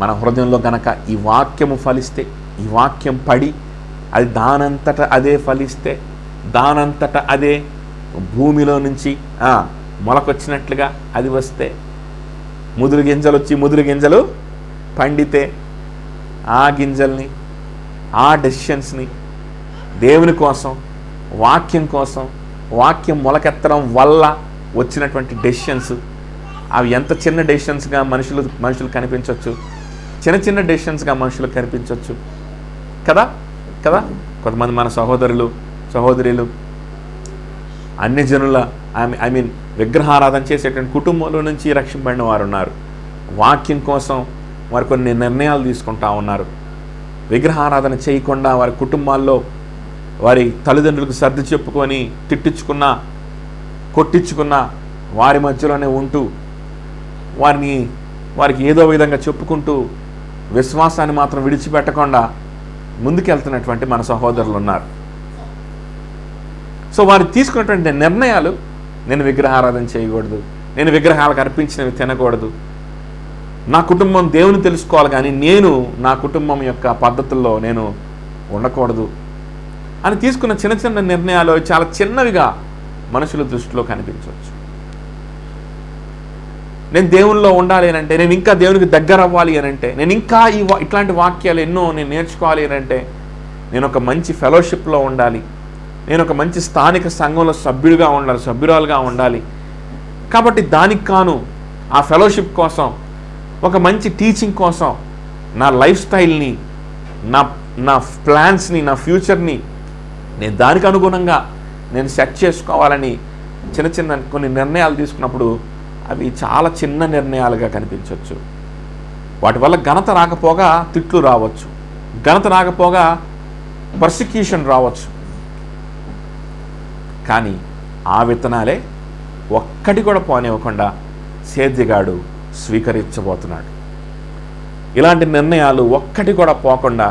మన హృదయంలో గనక ఈ వాక్యము ఫలిస్తే, ఈ వాక్యం పడి అది దానంతట అదే ఫలిస్తే, దానంతట అదే భూమిలో నుంచి మొలకొచ్చినట్లుగా అది వస్తే, ముదురు గింజలు పండితే ఆ గింజల్ని, ఆ డెసిషన్స్ని దేవుని కోసం, వాక్యం మొలకెత్తడం వల్ల వచ్చినటువంటి డెసిషన్స్ అవి ఎంత చిన్న డెసిషన్స్గా మనుషులు కనిపించవచ్చు, చిన్న డెసిషన్స్గా మనుషులకు కనిపించవచ్చు కదా. కొంతమంది మన సహోదరులు అన్యజనుల విగ్రహారాధన చేసేటువంటి కుటుంబంలో నుంచి రక్షింపబడిన వారు ఉన్నారు. వాక్యం కోసం వారు కొన్ని నిర్ణయాలు తీసుకుంటా ఉన్నారు. విగ్రహారాధన చేయకుండా వారి కుటుంబాల్లో వారి తల్లిదండ్రులకు సర్ది చెప్పుకొని తిట్టించుకున్నా, కొట్టించుకున్నా వారి మధ్యలోనే ఉంటూ వారికి ఏదో విధంగా చెప్పుకుంటూ విశ్వాసాన్ని మాత్రం విడిచిపెట్టకుండా ముందుకెళ్తున్నటువంటి మన సహోదరులు ఉన్నారు. సో వారు తీసుకున్నటువంటి నిర్ణయాలు, నేను విగ్రహారాధన చేయకూడదు, నేను విగ్రహాలకు అర్పించినవి తినకూడదు, నా కుటుంబం దేవుని తెలుసుకోవాలి, కానీ నేను నా కుటుంబం యొక్క పద్ధతుల్లో నేను ఉండకూడదు అని తీసుకున్న చిన్న చిన్న నిర్ణయాలు చాలా చిన్నవిగా మనుషుల దృష్టిలో కనిపించవచ్చు. నేను దేవునిలో ఉండాలి అని అంటే, నేను ఇంకా దేవునికి దగ్గర అవ్వాలి అని అంటే, నేను ఇంకా ఇట్లాంటి వాక్యాలు ఎన్నో నేను నేర్చుకోవాలి అని అంటే, నేను ఒక మంచి ఫెలోషిప్లో ఉండాలి, నేను ఒక మంచి స్థానిక సంఘంలో సభ్యుడిగా ఉండాలి, సభ్యురాలుగా ఉండాలి. కాబట్టి దానికి కాను ఆ ఫెలోషిప్ కోసం, ఒక మంచి టీచింగ్ కోసం నా లైఫ్ స్టైల్ని, నా ప్లాన్స్ని, నా ఫ్యూచర్ని నేను దానికి అనుగుణంగా నేను సెట్ చేసుకోవాలని చిన్న చిన్న కొన్ని నిర్ణయాలు తీసుకున్నప్పుడు అవి చాలా చిన్న నిర్ణయాలుగా కనిపించవచ్చు. వాటి వల్ల ఘనత రాకపోగా తిట్లు రావచ్చు, ఘనత రాకపోగా పర్సిక్యూషన్ రావచ్చు. కానీ ఆ విత్తనాలే ఒక్కటి కూడా పోనివ్వకుండా సేద్యగాడు స్వీకరించబోతున్నాడు. ఇలాంటి నిర్ణయాలు ఒక్కటి కూడా పోకుండా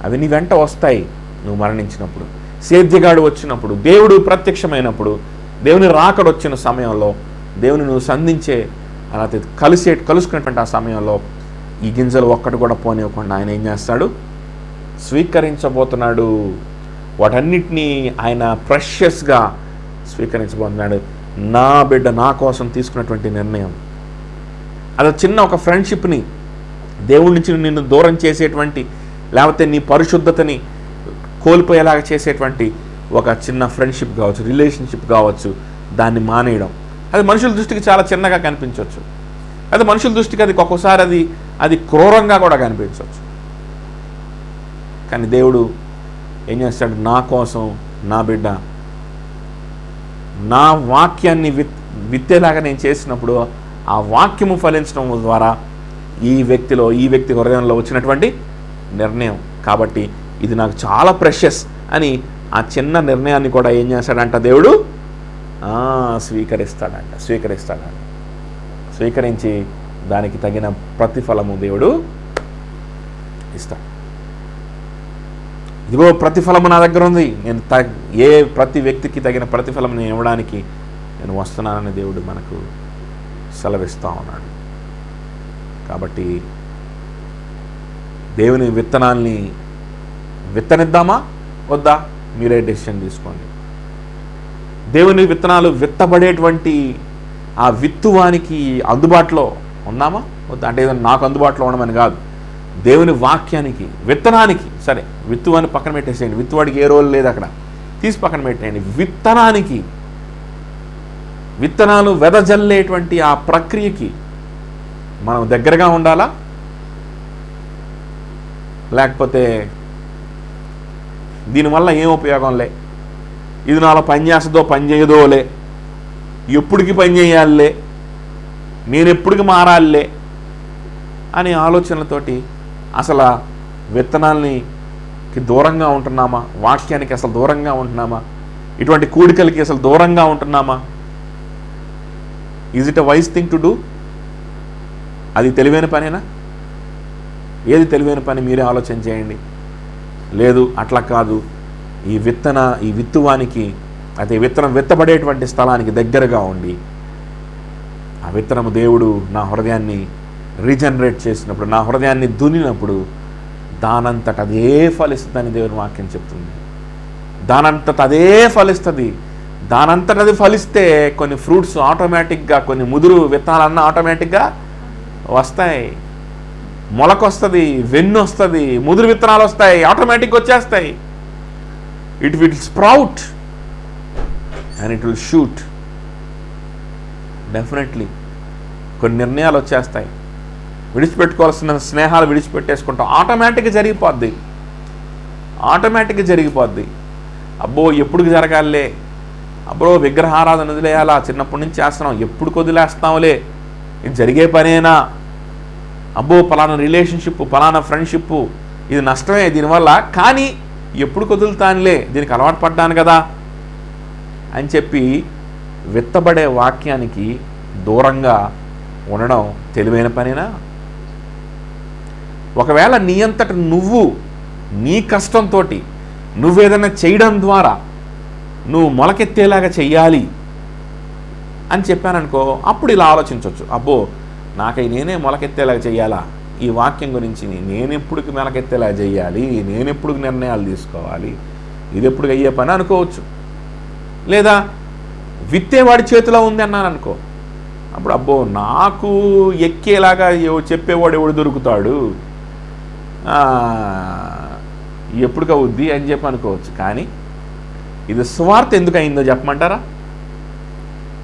అవి నీ వెంట వస్తాయి. నువ్వు మరణించినప్పుడు, సేద్యగాడు వచ్చినప్పుడు, దేవుడు ప్రత్యక్షమైనప్పుడు, దేవుని రాకడ వచ్చిన సమయంలో, దేవుని నువ్వు సంధించే అలా కలుసుకున్నటువంటి ఆ సమయంలో ఈ గింజలు ఒక్కటి కూడా పోనివ్వకుండా ఆయన ఏం చేస్తాడు? స్వీకరించబోతున్నాడు. వాటన్నిటినీ ఆయన ప్రెషియస్గా స్వీకరించబోతున్నాడు. నా బిడ్డ నా కోసం తీసుకున్నటువంటి నిర్ణయం అది చిన్న ఒక ఫ్రెండ్షిప్ని, దేవుడి నుంచి నిన్ను దూరం చేసేటువంటి, లేకపోతే నీ పరిశుద్ధతని కోల్పోయేలాగా చేసేటువంటి ఒక చిన్న ఫ్రెండ్షిప్ కావచ్చు, రిలేషన్షిప్ కావచ్చు, దాన్ని మానేయడం. అది మనుషుల దృష్టికి చాలా చిన్నగా కనిపించవచ్చు. అది మనుషుల దృష్టికి అది ఒక్కొక్కసారి అది క్రూరంగా కూడా కనిపించవచ్చు. కానీ దేవుడు ఏం చేస్తాడు? నా కోసం నా బిడ్డ నా వాక్యాన్ని విత్తేలాగా నేను చేసినప్పుడు ఆ వాక్యము ఫలించడం ద్వారా ఈ వ్యక్తి హృదయంలో వచ్చినటువంటి నిర్ణయం. కాబట్టి ఇది నాకు చాలా ప్రెషస్ అని ఆ చిన్న నిర్ణయాన్ని కూడా ఏం చేస్తాడంట? దేవుడు స్వీకరిస్తాడంట. స్వీకరించి దానికి తగిన ప్రతిఫలము దేవుడు ఇస్తాడు. ఇదిగో ప్రతిఫలము నా దగ్గర ఉంది, నేను ప్రతి వ్యక్తికి తగిన ప్రతిఫలం నేను ఇవ్వడానికి నేను వస్తున్నానని దేవుడు మనకు సెలవిస్తూ ఉన్నాడు. కాబట్టి దేవుని విత్తనాల్ని విత్తనిద్దామా వద్దా? మీరే డెసిషన్ తీసుకోండి. దేవుని విత్తనాలు విత్తబడేటువంటి ఆ విత్తువానికి అందుబాటులో ఉన్నామా వద్దా? అంటే ఏదైనా నాకు అందుబాటులో ఉండమని కాదు, దేవుని వాక్యానికి, విత్తనానికి. సరే, విత్తువాన్ని పక్కన పెట్టేసేయండి, విత్తువాడికి ఏ రోల్ లేదు అక్కడ, తీసి పక్కన పెట్టేయండి. విత్తనానికి, విత్తనాలు వెదజల్లేటువంటి ఆ ప్రక్రియకి మనం దగ్గరగా ఉండాలా? లేకపోతే దీనివల్ల ఏం ఉపయోగంలే, ఇది నాలో పని చేస్తుందో పని చేయదోలే, ఎప్పటికి పని చేయాలే, నేను ఎప్పటికి మారాలే అనే ఆలోచనలతోటి అసలు విత్తనాలకి దూరంగా ఉంటున్నామా? వాక్యానికి అసలు దూరంగా ఉంటున్నామా? ఇటువంటి కూడికలకి అసలు దూరంగా ఉంటున్నామా? Is it a wise thing to do? అది తెలివైన పనేనా? ఏది తెలివైన పని మీరే ఆలోచన చేయండి. లేదు, అట్లా కాదు, ఈ విత్తువానికి, అయితే విత్తనం విత్తబడేటువంటి స్థలానికి దగ్గరగా ఉండి ఆ విత్తనము దేవుడు నా హృదయాన్ని రీజనరేట్ చేసినప్పుడు, నా హృదయాన్ని దున్నినప్పుడు దానంతట అదే ఫలిస్తుందని దేవుని వాక్యం చెప్తుంది. దానంతట అదే ఫలిస్తుంది. దానంతట అది ఫలిస్తే కొన్ని ఫ్రూట్స్ ఆటోమేటిక్గా, కొన్ని ముదురు విత్తనాలన్నా ఆటోమేటిక్గా వస్తాయి. మొలకొస్తుంది, వెన్ను వస్తుంది, ముదురు విత్తనాలు వస్తాయి, ఆటోమేటిక్గా వచ్చేస్తాయి. It will sprout and it will shoot. Definitely కొన్ని నిర్ణయాలు వచ్చేస్తాయి. విడిచిపెట్టుకోవాల్సిన స్నేహాలు విడిచిపెట్టేసుకుంటాం, ఆటోమేటిక్గా జరిగిపోద్ది. అబ్బో ఎప్పుడు జరగాలే, అబ్బో విగ్రహారాధన వదిలేయాలా, చిన్నప్పటి నుంచి చేస్తున్నాం, ఎప్పుడు వదిలేస్తాంలే, ఇది జరిగే పనేనా, అబ్బో పలానా రిలేషన్షిప్, పలానా ఫ్రెండ్షిప్, ఇది నష్టమే దీనివల్ల, కానీ ఎప్పుడు వదులుతానులే, దీనికి అలవాటు పడ్డాను కదా అని చెప్పి విత్తబడే వాక్యానికి దూరంగా ఉండడం తెలివైన పనేనా? ఒకవేళ నీ అంతట నువ్వు నీ కష్టంతో నువ్వేదైనా చేయడం ద్వారా నువ్వు మొలకెత్తేలాగా చెయ్యాలి అని చెప్పాననుకో, అప్పుడు ఇలా ఆలోచించవచ్చు. అబ్బో నాకై నేనే మొలకెత్తేలా చేయాలా, ఈ వాక్యం గురించి నేనెప్పుడుకి మొలకెత్తేలా చేయాలి, నేనెప్పుడు నిర్ణయాలు తీసుకోవాలి, ఇది ఎప్పుడు అయ్యే పని అనుకోవచ్చు. లేదా విత్తేవాడి చేతిలో ఉంది అన్నాను అనుకో, అప్పుడు అబ్బో నాకు ఎక్కేలాగా చెప్పేవాడు ఎవడు దొరుకుతాడు, ఎప్పుడు అవుద్ది అని చెప్పి అనుకోవచ్చు. కానీ ఇది సువార్త ఎందుకు అయిందో చెప్పమంటారా?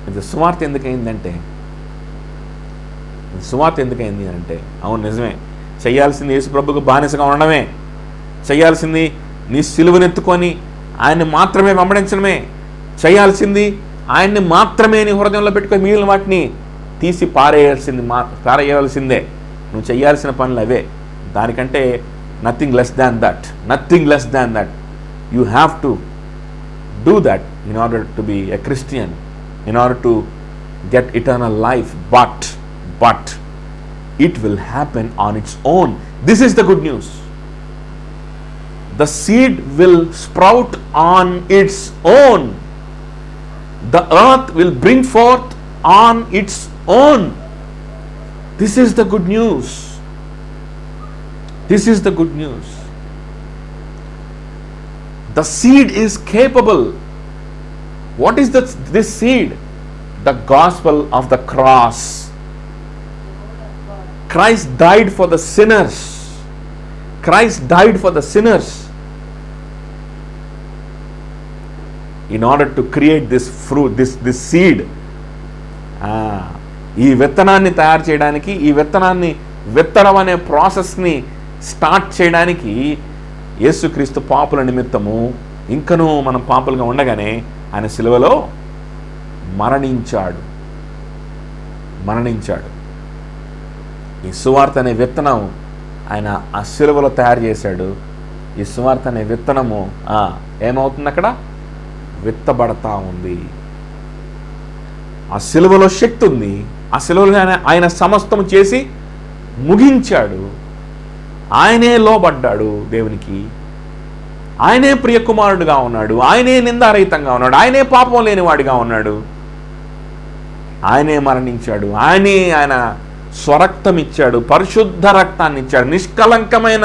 ఇది సువార్త ఎందుకయిందంటే, సువార్త ఎందుకైంది అంటే, అవును నిజమే, చేయాల్సింది యేసు ప్రభువుకు బానిసగా ఉండడమే, చేయాల్సింది నీ సిలువనెత్తుకొని ఆయన్ని మాత్రమే వెంబడించడమే, చేయాల్సింది ఆయన్ని మాత్రమే నీ హృదయంలో పెట్టుకొని మిగిలిన వాటిని తీసి పారేయాల్సిందే. నువ్వు చేయాల్సిన పనులు అవే. దానికంటే nothing less than that, nothing less than that. You have to do that in order to be a Christian, in order to get eternal life, but it will happen on its own. This is the good news. The seed will sprout on its own. The earth will bring forth on its own. This is the good news. This is the good news. The seed is capable. What is this seed? The gospel of the cross. Christ died for the sinners. Christ died for the sinners in order to create this fruit, this seed. ఈ విత్తనాన్ని తయారు చేయడానికి, ఈ విత్తనాన్ని విత్తనం అనే ప్రాసెస్ని start చేయడానికి యేసుక్రీస్తు పాపుల నిమిత్తము, ఇంకనూ మనం పాపులుగా ఉండగానే ఆయన సిలువలో మరణించాడు. ఈ సువార్త అనే విత్తనం ఆయన ఆ సిలువలో తయారు చేశాడు. ఈ సువార్త అనే విత్తనము ఏమవుతుంది, అక్కడ విత్తబడతా ఉంది. ఆ సిలువలో శక్తి ఉంది. ఆ సిలువలో ఆయన సమస్తం చేసి ముగించాడు. ఆయనే లోబడ్డాడు దేవునికి, ఆయనే ప్రియకుమారుడుగా ఉన్నాడు, ఆయనే నిందారహితంగా ఉన్నాడు, ఆయనే పాపం లేనివాడిగా ఉన్నాడు, ఆయనే మరణించాడు, ఆయన స్వరక్తం ఇచ్చాడు, పరిశుద్ధ రక్తాన్ని ఇచ్చాడు, నిష్కలంకమైన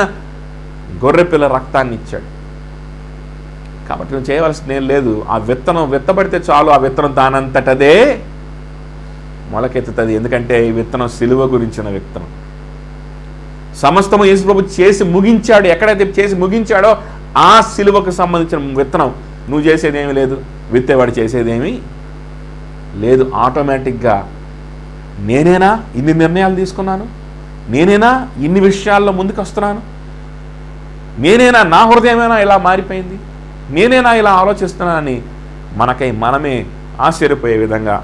గొర్రెపిల్ల రక్తాన్ని ఇచ్చాడు. కాబట్టి నువ్వు చేయవలసింది ఏం లేదు. ఆ విత్తనం విత్తబడితే చాలు, ఆ విత్తనం దానంతటదే మొలకెత్తుతుంది. ఎందుకంటే ఈ విత్తనం సిలువ గురించిన విత్తనం. సమస్తము యేసు ప్రభు చేసి ముగించాడు. ఎక్కడైతే చేసి ముగించాడో ఆ సిలువకు సంబంధించిన విత్తనం. నువ్వు చేసేదేమీ లేదు, విత్తేవాడు చేసేదేమీ లేదు. ఆటోమేటిక్గా నేనేనా ఇన్ని నిర్ణయాలు తీసుకున్నాను, నేనేనా ఇన్ని విషయాల్లో ముందుకు వస్తున్నాను, నేనేనా నా హృదయమేనా ఇలా మారిపోయింది, నేనేనా ఇలా ఆలోచిస్తున్నానని మనకై మనమే ఆశ్చర్యపోయే విధంగా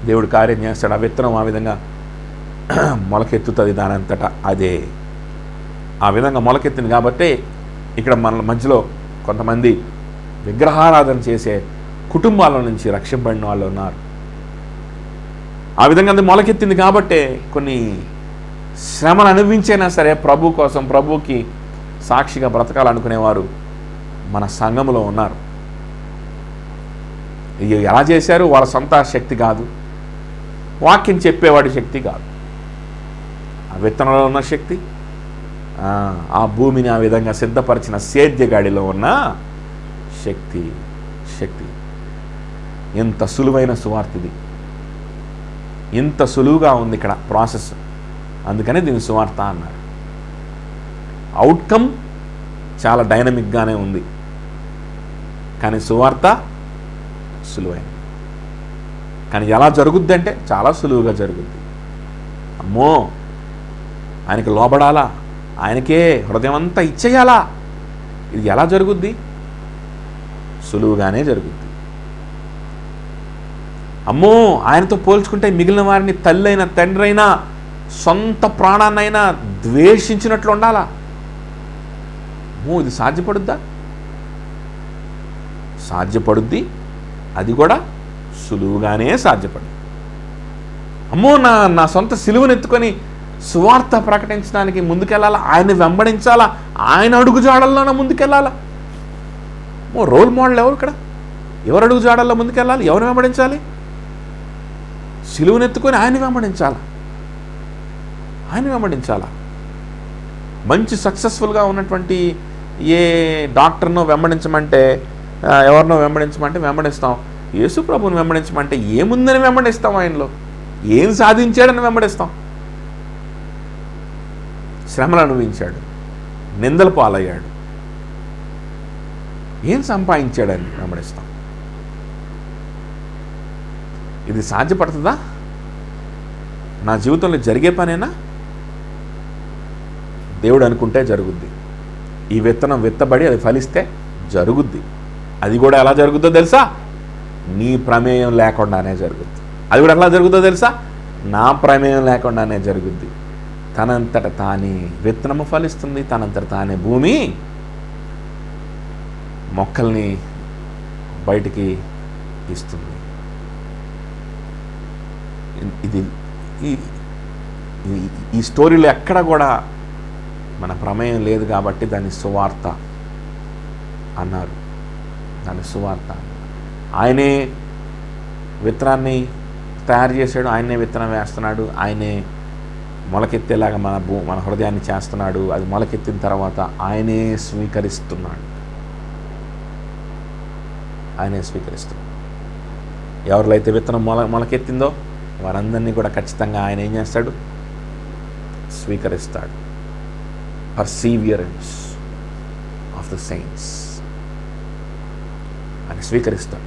దేవుడు కార్యం చేస్తాడు. ఆ విత్తనం ఆ విధంగా మొలకెత్తుతుంది దానంతటా అదే. ఆ విధంగా మొలకెత్తింది కాబట్టి ఇక్కడ మన మధ్యలో కొంతమంది విగ్రహారాధన చేసే కుటుంబాల నుంచి రక్షింపబడిన వాళ్ళు ఉన్నారు. ఆ విధంగా అది మొలకెత్తింది కాబట్టే కొన్ని శ్రమలు అనుభవించైనా సరే ప్రభు కోసం, ప్రభుకి సాక్షిగా బ్రతకాలనుకునేవారు మన సంఘములో ఉన్నారు. ఇది ఎలా చేశారు? వాళ్ళ సొంత శక్తి కాదు, వాక్యం చెప్పేవాడి శక్తి కాదు, ఆ విత్తనంలో ఉన్న శక్తి, ఆ భూమిని ఆ విధంగా సిద్ధపరిచిన సేద్యగాడిలో ఉన్న శక్తి. ఎంత సులువైన సువార్తిది, ఇంత సులువుగా ఉంది ఇక్కడ ప్రాసెస్. అందుకనే దీని సువార్త అన్నారు. అవుట్కమ్ చాలా డైనమిక్గానే ఉంది, కానీ సువార్త సులువైన. కానీ ఎలా జరుగుద్ది అంటే చాలా సులువుగా జరుగుద్ది. అమ్మో ఆయనకి లోబడాలా, ఆయనకే హృదయం అంతా ఇచ్చేయాలా, ఇది ఎలా జరుగుద్ది? సులువుగానే జరుగుద్ది. అమ్మో ఆయనతో పోల్చుకుంటే మిగిలిన వారిని తల్లైనా తండ్రైనా సొంత ప్రాణాన్నైనా ద్వేషించినట్లు ఉండాలా? అమ్మో ఇది సాధ్యపడుద్దా? సాధ్యపడుద్ది, అది కూడా సులువుగానే సాధ్యపడుద్ది. అమ్మో నా సొంత సిలువను ఎత్తుకొని సువార్త ప్రకటించడానికి ముందుకెళ్ళాలా, ఆయన్ని వెంబడించాలా, ఆయన అడుగుజాడల్లోనే ముందుకెళ్ళాలా. రోల్ మోడల్ ఎవరు ఇక్కడ? ఎవరు అడుగుజాడల్లో ముందుకెళ్ళాలి? ఎవరు వెంబడించాలి? సిలువను ఎత్తుకొని ఆయన్ని వెంబడించాలి. ఆయన వెంబడించాలా. మంచి సక్సెస్ఫుల్గా ఉన్నటువంటి ఏ డాక్టర్నో వెంబడించమంటే, ఎవరినో వెంబడించమంటే వెంబడిస్తాం. యేసు ప్రభువుని వెంబడించమంటే ఏముందని వెంబడిస్తాం, ఆయనలో ఏం సాధించాడని వెంబడిస్తాం. శ్రమలు అనుభవించాడు, నిందలు పాలయ్యాడు, ఏం సంపాదించాడని వెంబడిస్తాం. ఇది సాధ్యపడుతుందా? నా జీవితంలో జరిగే పనేనా? దేవుడు అనుకుంటే జరుగుద్ది. ఈ విత్తనం విత్తబడి అది ఫలిస్తే జరుగుద్ది. అది కూడా ఎలా జరుగుద్దో తెలుసా? నీ ప్రమేయం లేకుండానే జరుగుద్ది. అది కూడా ఎలా జరుగుతుందో తెలుసా? నా ప్రమేయం లేకుండానే జరుగుద్ది. తనంతట తానే విత్తనము ఫలిస్తుంది, తనంతట తానే భూమి మొక్కల్ని బయటికి ఇస్తుంది. ఇది ఈ స్టోరీలో ఎక్కడ కూడా మన ప్రమేయం లేదు కాబట్టి దాన్ని సువార్త అన్నారు. దాన్ని సువార్త. ఆయనే విత్తనాన్ని తయారు చేశాడు, ఆయనే విత్తనం వేస్తున్నాడు, ఆయనే మొలకెత్తేలాగా మన హృదయాన్ని చేస్తున్నాడు. అది మొలకెత్తిన తర్వాత ఆయనే స్వీకరిస్తున్నాడు. ఆయనే స్వీకరిస్తున్నాడు. ఎవరిలో అయితే విత్తనం మొలకెత్తిందో వారందరినీ కూడా ఖచ్చితంగా ఆయన ఏం చేస్తాడు? స్వీకరిస్తాడు. పర్సీవియరెన్స్ ఆఫ్ ద సెయింట్స్. ఆయన స్వీకరిస్తాడు.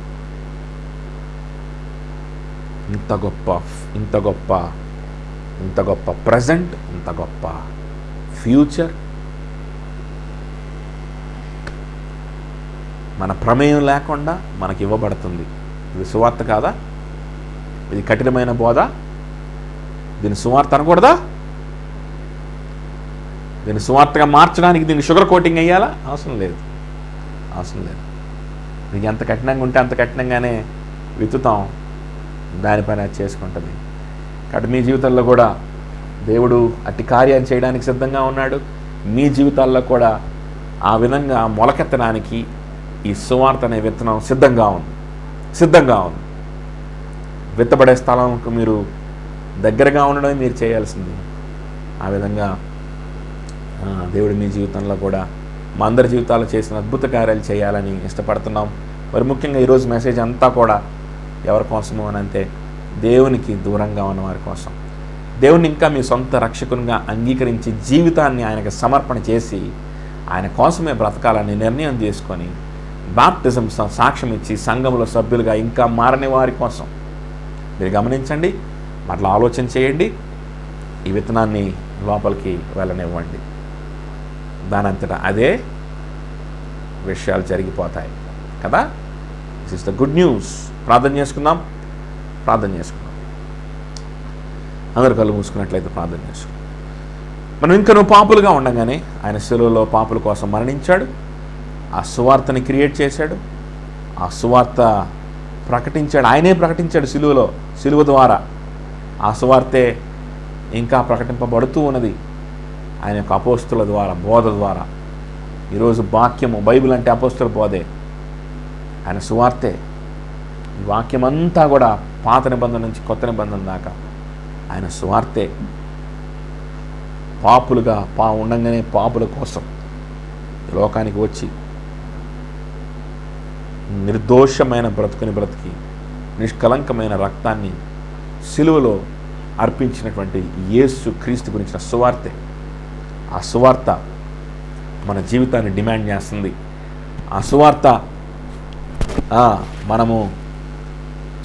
ఇంత గొప్ప ప్రజెంట్, ఇంత గొప్ప ఫ్యూచర్ మన ప్రమేయం లేకుండా మనకి ఇవ్వబడుతుంది. ఇది సువార్త కాదా? ఇది కఠినమైన బోధ. దీన్ని సువార్త అనకూడదా? దీన్ని సువార్తగా మార్చడానికి దీన్ని షుగర్ కోటింగ్ అయ్యాలా? అవసరం లేదు. మీకు ఎంత కఠినంగా ఉంటే అంత కఠినంగానే విత్తుతాం, దానిపైన అది చేసుకుంటుంది. కాబట్టి మీ జీవితాల్లో కూడా దేవుడు అట్టి కార్యాన్ని చేయడానికి సిద్ధంగా ఉన్నాడు. మీ జీవితాల్లో కూడా ఆ విధంగా మొలకెత్తడానికి ఈ సువార్త అనే విత్తనం సిద్ధంగా ఉంది. విత్తబడే స్థలంకు మీరు దగ్గరగా ఉండడమే మీరు చేయాల్సింది. ఆ విధంగా దేవుడు మీ జీవితంలో కూడా మా అందరి జీవితాల్లో చేసిన అద్భుత కార్యాలు చేయాలని ఇష్టపడుతున్నాం. మరి ముఖ్యంగా ఈరోజు మెసేజ్ అంతా కూడా ఎవరి కోసము అని అంటే, దేవునికి దూరంగా ఉన్న వారి కోసం. దేవుని ఇంకా మీ సొంత రక్షకునిగా అంగీకరించి జీవితాన్ని ఆయనకు సమర్పణ చేసి ఆయన కోసమే బ్రతకాలని నిర్ణయం తీసుకొని బాప్టిజం సాక్ష్యం ఇచ్చి సంఘంలో సభ్యులుగా ఇంకా మారని వారి కోసం మీరు గమనించండి, అట్లా ఆలోచన చేయండి. ఈ విత్తనాన్ని లోపలికి వెళ్ళనివ్వండి. దానంతటా అదే విషయాలు జరిగిపోతాయి కదా. This is the good news. ప్రార్థన చేసుకుందాం. అందరు కళ్ళు మూసుకున్నట్లయితే ప్రార్థన చేసుకుందాం. మనం ఇంకా నువ్వు పాపులుగా ఉండగానే ఆయన శిలువలో పాపుల కోసం మరణించాడు. ఆ సువార్తని క్రియేట్ చేశాడు. ఆ సువార్త ప్రకటించాడు. ఆయనే ప్రకటించాడు శిలువ ద్వారా. ఆ సువార్తే ఇంకా ప్రకటింపబడుతూ ఉన్నది ఆయన యొక్క అపోస్తుల ద్వారా, బోధ ద్వారా. ఈరోజు వాక్యము, బైబిల్ అంటే అపోస్తుల బోధే, ఆయన సువార్తే. ఈ వాక్యం అంతా కూడా పాత నిబంధన నుంచి కొత్త నిబంధన దాకా ఆయన సువార్తే. పాపులుగా ఉండంగానే పాపుల కోసం లోకానికి వచ్చి నిర్దోషమైన బ్రతికి నిష్కలంకమైన రక్తాన్ని సిలువలో అర్పించినటువంటి యేసు క్రీస్తు గురించిన సువార్తే. ఆ సువార్త మన జీవితాన్ని డిమాండ్ చేస్తుంది. ఆ సువార్త మనము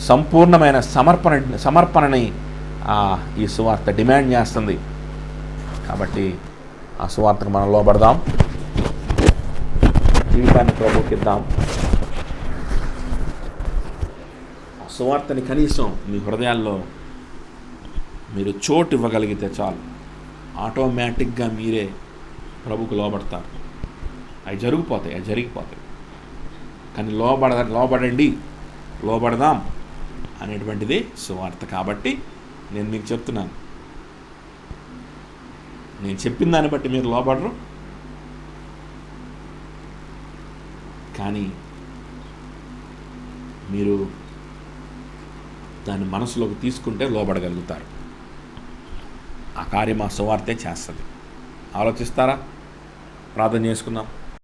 సంపూర్ణమైన సమర్పణని ఈ సువార్త డిమాండ్ చేస్తుంది. కాబట్టి ఆ సువార్తకు మనం లోబడదాం, జీవితాన్ని ప్రభుకిద్దాం. ఆ సువార్తని కనీసం మీ హృదయాల్లో మీరు చోటు ఇవ్వగలిగితే చాలు, ఆటోమేటిక్గా మీరే ప్రభుకు లోబడతారు. అవి జరిగిపోతాయి. కానీ లోబడదాం అనేటువంటిది సువార్త. కాబట్టి నేను మీకు చెప్తున్నాను, నేను చెప్పిన దాన్ని బట్టి మీరు లోబడరు, కానీ మీరు దాన్ని మనసులోకి తీసుకుంటే లోబడగలుగుతారు. ఆ కార్యం ఆ సువార్తే చేస్తుంది. ఆలోచిస్తారా? ప్రార్థన చేసుకుందాం.